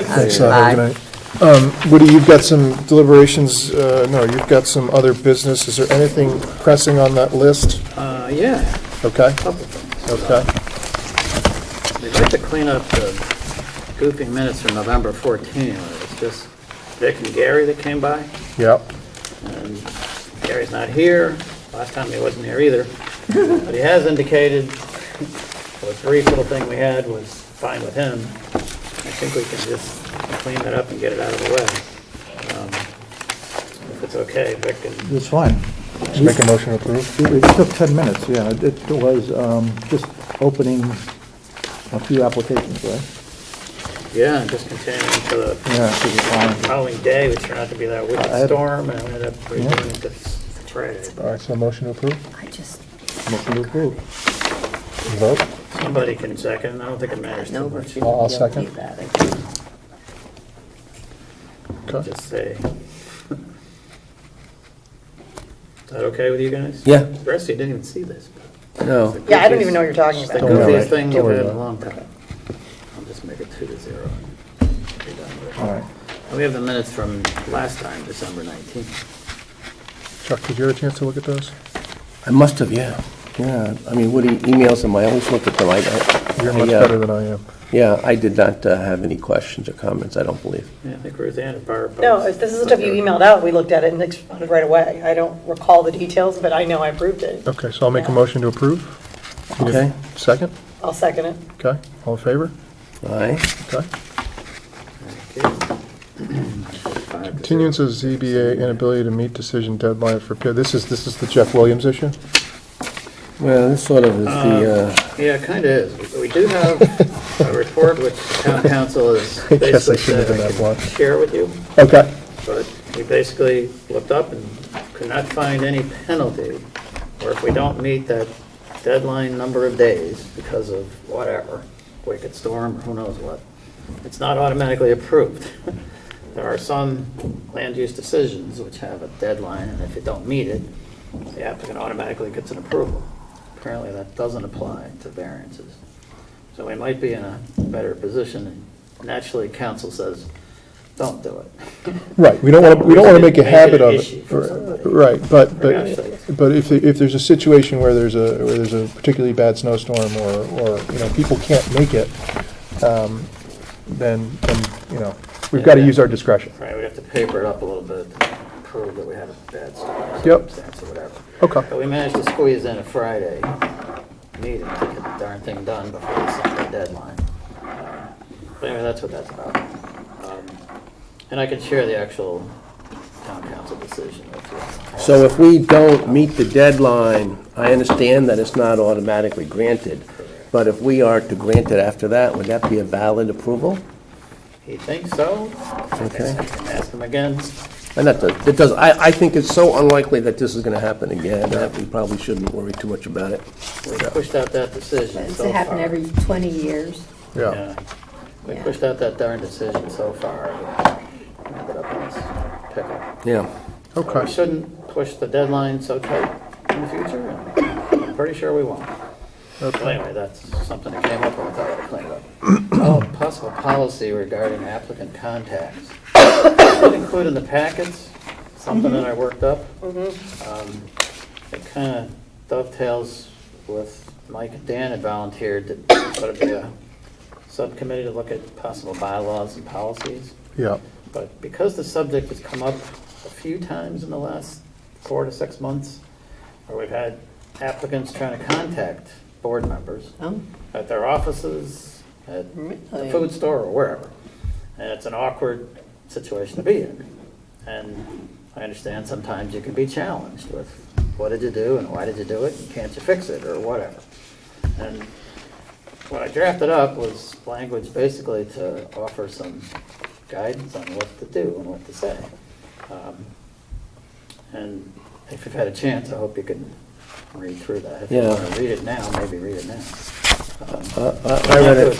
Thanks, have a good night. Woody, you've got some deliberations, no, you've got some other business. Is there anything pressing on that list? Yeah, Okay, couple things. okay. We'd like to clean up the goofy minutes from November 14. It was just Vic and Gary that came by, Yep, and Gary's not here. Last time he wasn't here either. But he has indicated the brief little thing we had was fine with him. I think we can just clean that up and get it out of the way. If it's okay, Vic and It's fine. just make a motion to approve. It took 10 minutes, yeah. It was just opening a few applications, right? yeah, and just continuing to the Yeah, it was fine. following day, which turned out to be that I wicked had- storm, and we ended up redoing it to Friday. All right, so motion to approve, I just, Motion to approve. vote, Somebody can second, I don't think it matters too no, much. but you I'll guilty second. about it. okay. Just say. Is that okay with you guys? Yeah. The rest of you didn't even see this. No. Yeah, I don't even know what you're talking It's the about. Don't worry. goofiest thing Don't we've worry had in a about long time. I'll just make it 2-0. Be done with it. All right. And we have the minutes from last time, December 19th. Chuck, did you have a chance to look at those? I must have, yeah. Yeah, I mean, Woody emails them, I always look at them. You're much better than I am. Yeah, I did not have any questions or comments, I don't believe. Yeah, I think Ruth Ann and Barb. No, both this is the stuff you emailed out, we looked at it and responded right away. I don't recall the details, but I know I approved it. Okay, so I'll make a motion to approve. Okay. Second, I'll second it. okay, all in favor? Aye. Okay. Five to Continuance of ZBA inability to meet decision deadline for, this is the Jeff Williams issue? Well, this sort of is the, Yeah, it kind of is. We do have a report which town council has I guess I basically should have said been I that can blunt. share with you, Okay, but we basically looked up and could not find any penalty, or if we don't meet that deadline number of days because of whatever, wicked storm, or who knows what, it's not automatically approved. There are some land use decisions which have a deadline, and if you don't meet it, the applicant automatically gets an approval. Apparently, that doesn't apply to variances. So we might be in a better position naturally council says, don't do it. Right, we don't want to make a habit of Make it an issue for it. somebody. Right, For gosh sakes. but if there's a situation where there's a particularly bad snowstorm or, you know, people can't make it, then, you know, we've got to use our discretion. Right, we have to paper it up a little bit to prove that we had a bad Yep. circumstance or whatever. Okay. But we managed to squeeze in a Friday meeting to get the darn thing done before the Sunday deadline. But anyway, that's what that's about. And I can share the actual town council decision with you. So if we don't meet the deadline, I understand that it's not automatically granted, but if we are to grant it after that, would that be a valid approval? He thinks so. Okay. I can ask him again. And I think it's so unlikely that this is gonna happen again, that we probably shouldn't worry too much about it. We pushed out that decision Does so it happen far. every 20 years? Yeah. We Yeah. pushed out that darn decision so far. We ended up in this pickle. Yeah. We Okay. shouldn't push the deadline so tight in the future, and I'm pretty sure we won't. But anyway, that's something that came up and I thought I'd clean it up. Oh, possible policy regarding applicant contacts. I did include in the packets something that I worked up. It kind of dovetails with Mike and Dan had volunteered to sort of be a subcommittee to look at possible bylaws and policies. Yeah. But because the subject has come up a few times in the last 4 to 6 months, where we've had applicants trying to contact board members Oh, at their offices, at the Really? food store, or wherever. And it's an awkward situation to be in. And I understand sometimes you can be challenged with, what did you do and why did you do it and can't you fix it or whatever. And what I drafted up was language basically to offer some guidance on what to do and what to say. And if you've had a chance, I hope you can read through that. If you Yeah. want to read it now, maybe read it now. I read it,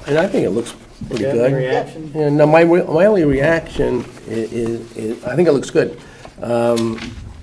and I think it looks pretty Do you have any good. reaction? Yeah, no, my only reaction is, I think it looks good.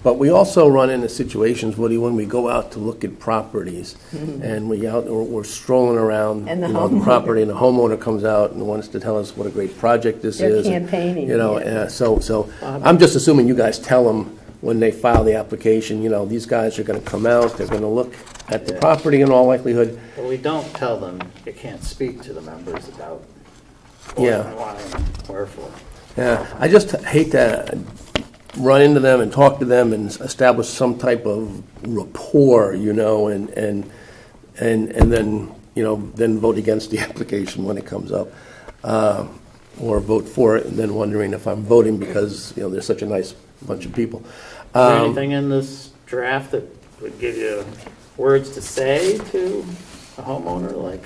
But we also run into situations, Woody, when we go out to look at properties, and we're strolling around, And the the homeowner. property, and the homeowner comes out and wants to tell us what a great project this They're is. and, campaigning, You know, yeah. so I'm just assuming you guys tell them when they file the application, you know, these guys are gonna come out, they're gonna look at the Yeah. property in all likelihood. But we don't tell them you can't speak to the members about what Yeah. and why and wherefore. Yeah, I just hate to run into them and talk to them and establish some type of rapport, you know, and then, you know, then vote against the application when it comes up. Or vote for it and then wondering if I'm voting because, you know, there's such a nice bunch of people. Is there anything in this draft that would give you words to say to a homeowner, like,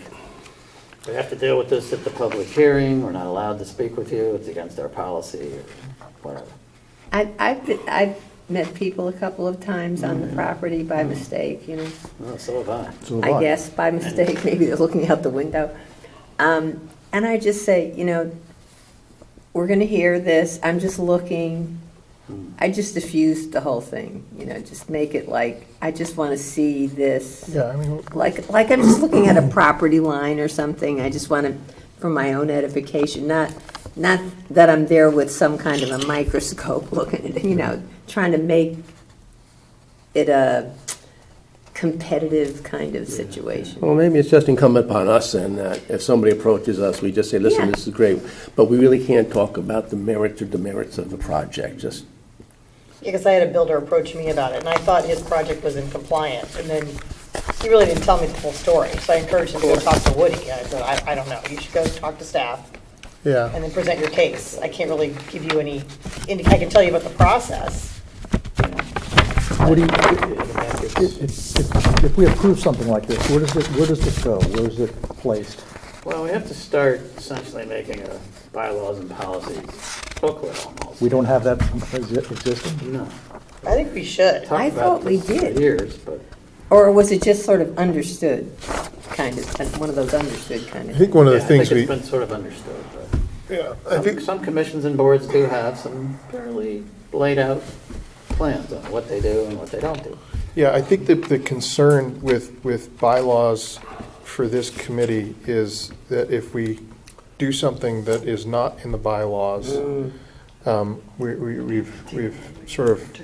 we have to deal with this at the public hearing, we're not allowed to speak with you, it's against our policy, or whatever? I've met people a couple of times on the property by mistake, you know. Well, so have I. I guess by mistake, maybe they're looking out the window. And I just say, you know, we're going to hear this, I'm just looking, I just diffused the whole thing, you know, just make it like, I just want to see this. Yeah, I mean, Like I'm just looking at a property line or something, I just want to, for my own edification, not that I'm there with some kind of a microscope looking at it, you know, trying to make it a competitive kind of situation. Well, maybe it's just incumbent upon us then that if somebody approaches us, we just say, listen, Yeah. this is great, but we really can't talk about the merits or demerits of the project, just, Because I had a builder approach me about it, and I thought his project was in compliance, and then he really didn't tell me the full story, so I encouraged him to go talk to Woody. I said, I don't know, you should go talk to staff yeah. and then present your case. I can't really give you any, I can tell you about the process. What do you, if we approve something like this, where does it go? Where is it placed? Well, we have to start essentially making a bylaws and policies booklet almost. We don't have that existing? No. I think we should. I Talked about thought we this for did. years, but Or was it just sort of understood, kind of, one of those understood kind I of? think one of the yeah, I things think we, it's been sort of understood. But yeah, I think, some commissions and boards do have some fairly laid out plans on what they do and what they don't do. yeah, I think that the concern with bylaws for this committee is that if we do something that is not in the bylaws, we've sort of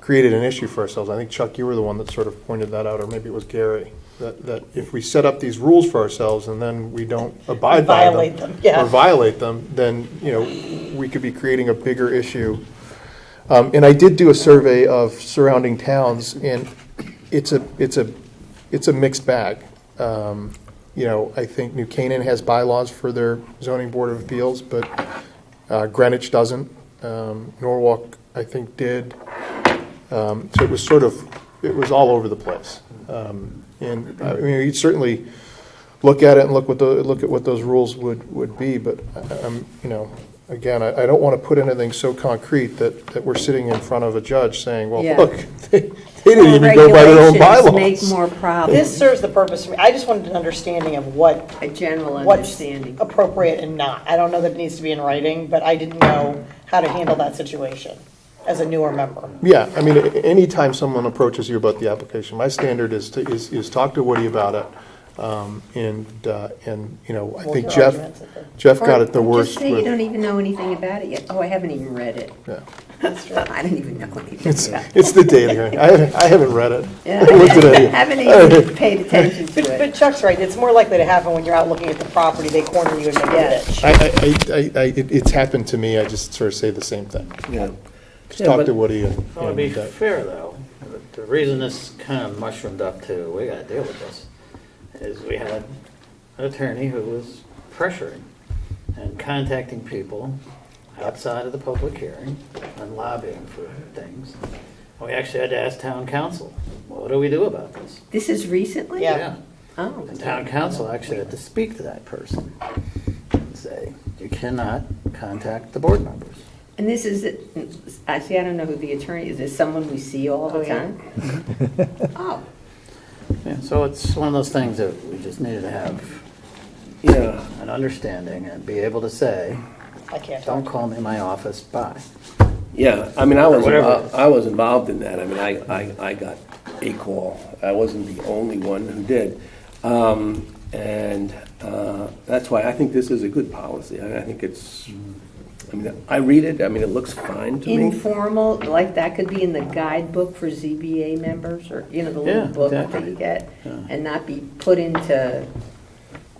created an issue for ourselves. I think, Chuck, you were the one that sort of pointed that out, or maybe it was Gary, that if we set up these rules for ourselves and then we don't abide by them. Violate them, yeah. Or violate them, then, we could be creating a bigger issue. And I did do a survey of surrounding towns, and it's a mixed bag. I think New Canaan has bylaws for their zoning board of appeals, but Greenwich doesn't. Norwalk, I think, did. So it was all over the place. And I mean, you'd certainly look at it and look at what those rules would be, but again, I don't want to put anything so concrete that we're sitting in front of a judge saying, well, Yeah. look, they didn't even go by their own Regulations bylaws. make more problems. This serves the purpose for me. I just wanted an understanding of A general what's understanding. appropriate and not. I don't know that it needs to be in writing, but I didn't know how to handle that situation as a newer member. Yeah, I mean, anytime someone approaches you about the application, my standard is talk to Woody about it. I think Jeff got it the Or worst. Just say you with- don't even know anything about it yet. Oh, I haven't even read it. Yeah. That's true. I don't even know anything about it. It's the data hearing. I haven't read it. Yeah, I looked at I it. haven't even paid attention to But it. Chuck's right. It's more likely to happen when you're out looking at the property. They corner you and make Yeah. a bitch. It's happened to me. I just sort of say the same thing. Yeah. Just talk to Woody and. Well, to be and, fair, though, the reason this kind of mushroomed up to, we gotta deal with this, is we had an attorney who was pressuring and contacting people outside of the public hearing and lobbying for things. And we actually had to ask town council, what do we do about this? This is recently? Yeah. Oh. And town council actually had to speak to that person and say, you cannot contact the board members. And this is, I don't know who the attorney is. Is this someone we see all the Oh, yeah. time? Oh, Yeah, so it's one of those things that we just needed to have Yeah. an understanding and be able to say, I can't don't talk. call me in my office, bye. Yeah, I mean, I was, Whatever. I was involved in that. I mean, I got a call. I wasn't the only one who did. That's why I think this is a good policy. I think it's, I mean, I read it, I mean, it looks fine to me. informal, like that could be in the guidebook for ZBA members, or, the Yeah, little book that exactly. you get, Yeah. and not be put into,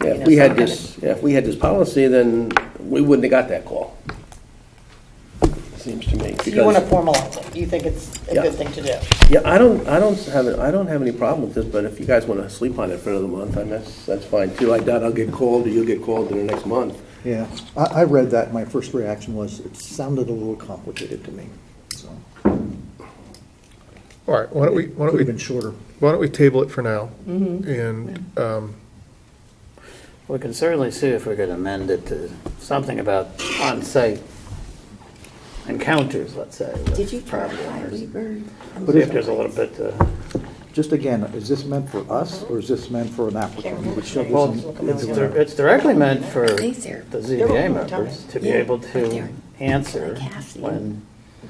Yeah, you if know, we had some kind this, yeah, if we had this policy, then we wouldn't have got that call. Seems to me. So you want to because- formalize it. You think it's a Yeah. good thing to do. Yeah, I don't have any problem with this, but if you guys want to sleep on it for another month, I mean, that's fine too. I doubt I'll get called, or you'll get called in the next month. Yeah, I read that, my first reaction was, it sounded a little complicated to me, so. All right, why don't Could have been shorter. we table it for now? And, We can certainly see if we could amend it to something about on-site encounters, let's say. with did you try property owners. Weaver? But See if- if there's a little bit, Just again, is this meant for us, or is this meant for an applicant? Would shove this well, in- it's directly meant for These are the ZBA members to be Yeah, able right to there. answer Like half the when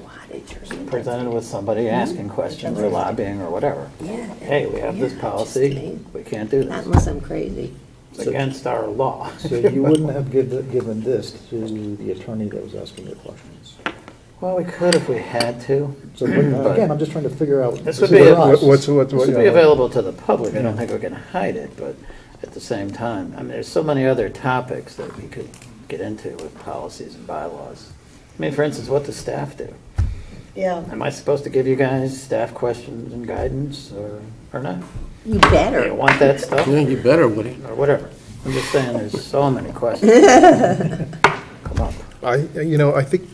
wattage or something. presented with somebody asking questions or lobbying or whatever. Yeah. Hey, we have this Yeah, policy, just we can't do Not this. unless I'm crazy. It's against our law. So you wouldn't have given this to the attorney that was asking the questions? Well, we could if we had to. So again, I'm just trying to figure out. This is would be for a- us. what's, This would be yeah. available to the public, I don't think we can hide it, but at the same time, I mean, there's so many other topics that we could get into with policies and bylaws. I mean, for instance, what does staff do? Yeah. Am I supposed to give you guys staff questions and guidance, or not? You Do you better. want that stuff, Yeah, you better, Woody. or whatever? I'm just saying, there's so many questions come up. I think,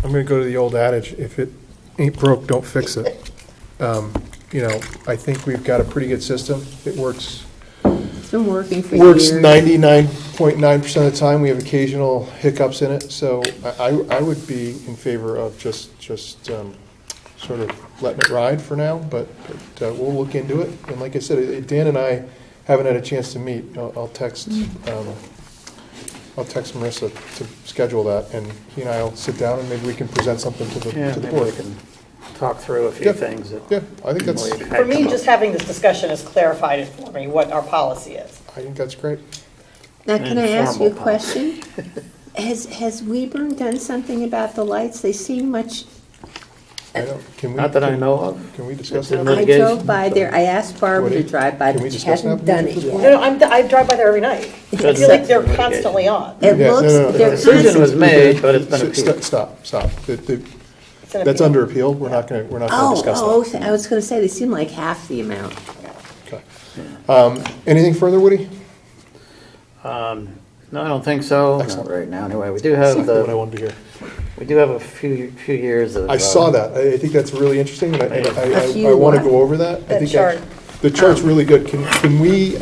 I'm gonna go to the old adage, if it ain't broke, don't fix it. I think we've got a pretty good system. It works It's been working for years. 99.9% of the time. We have occasional hiccups in it, so I would be in favor of just sort of letting it ride for now, but we'll look into it. And like I said, Dan and I haven't had a chance to meet. I'll text Marissa to schedule that, and he and I'll sit down and maybe we can present something to Yeah, the maybe we board. can talk through a few Yeah. things that Yeah, I think that's, we've had For me, come up. just having this discussion has clarified it for me, what our policy is. I think that's great. Now, can I ask you a Informal question? Has Weburn done something about the lights? They seem much, I don't, can we? Not that I know of. Can we discuss It's in that? I litigation. drove by there, I asked Barbara to Woody, drive by, can we but she discuss an hasn't done it application at yet. No, no, I drive by there every night. I Good feel like they're litigation. constantly on. It Yeah, no, looks, no, no. they're Decision was constantly. made, but it's been appealed. Stop. It's an That's appeal. under appeal. We're not gonna discuss that. I was gonna say, they seem like half the amount. Okay. Anything further, Woody? No, I don't think so, Excellent. not right now, anyway. We do have What I wanted to hear. we do have a few years of. I saw that. I think that's really interesting, and A I few want to what? go over that. I That think chart. The chart's really good. Can we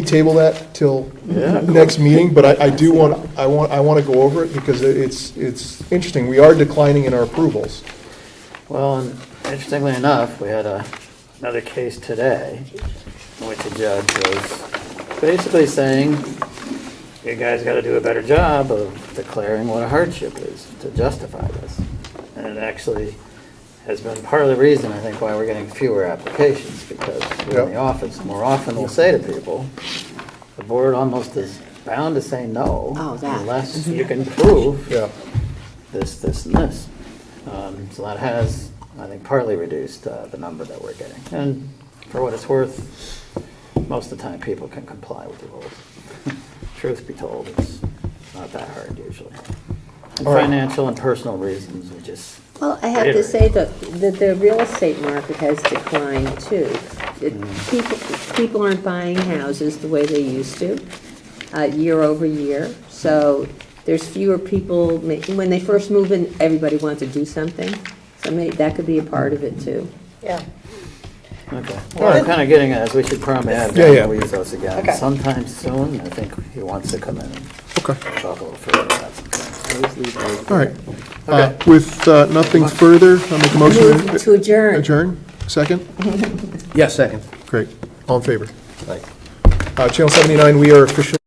table that till Yeah. next meeting? But I do want to go over it because it's interesting. We are declining in our approvals. Well, and interestingly enough, we had another case today in which a judge was basically saying, you guys got to do a better job of declaring what a hardship is to justify this. And it actually has been part of the reason, I think, why we're getting fewer applications, because we're in the Yep. office more often we'll say to people, the board almost is bound to say no Oh, that. unless you can prove Yeah. this, and this. So that has, I think, partly reduced the number that we're getting. And for what it's worth, most of the time, people can comply with the rules. Truth be told, it's not that hard usually. And All right. financial and personal reasons, we just, Well, I have to say that the real estate market has declined too. People aren't buying houses the way they used to, year over year. So there's fewer people, when they first move in, everybody wants to do something. So maybe that could be a part of it too. Yeah. okay. What I'm kind of getting at is we should probably have Yeah, yeah. Dan Weezos again Okay. sometime soon. I think he wants to come in and Okay. talk a little further about some things. All right. Okay. With nothing further, I'll make a motion Move to adjourn. adjourn. Second? Yes, second. Great. All in favor? Channel 79, we are officially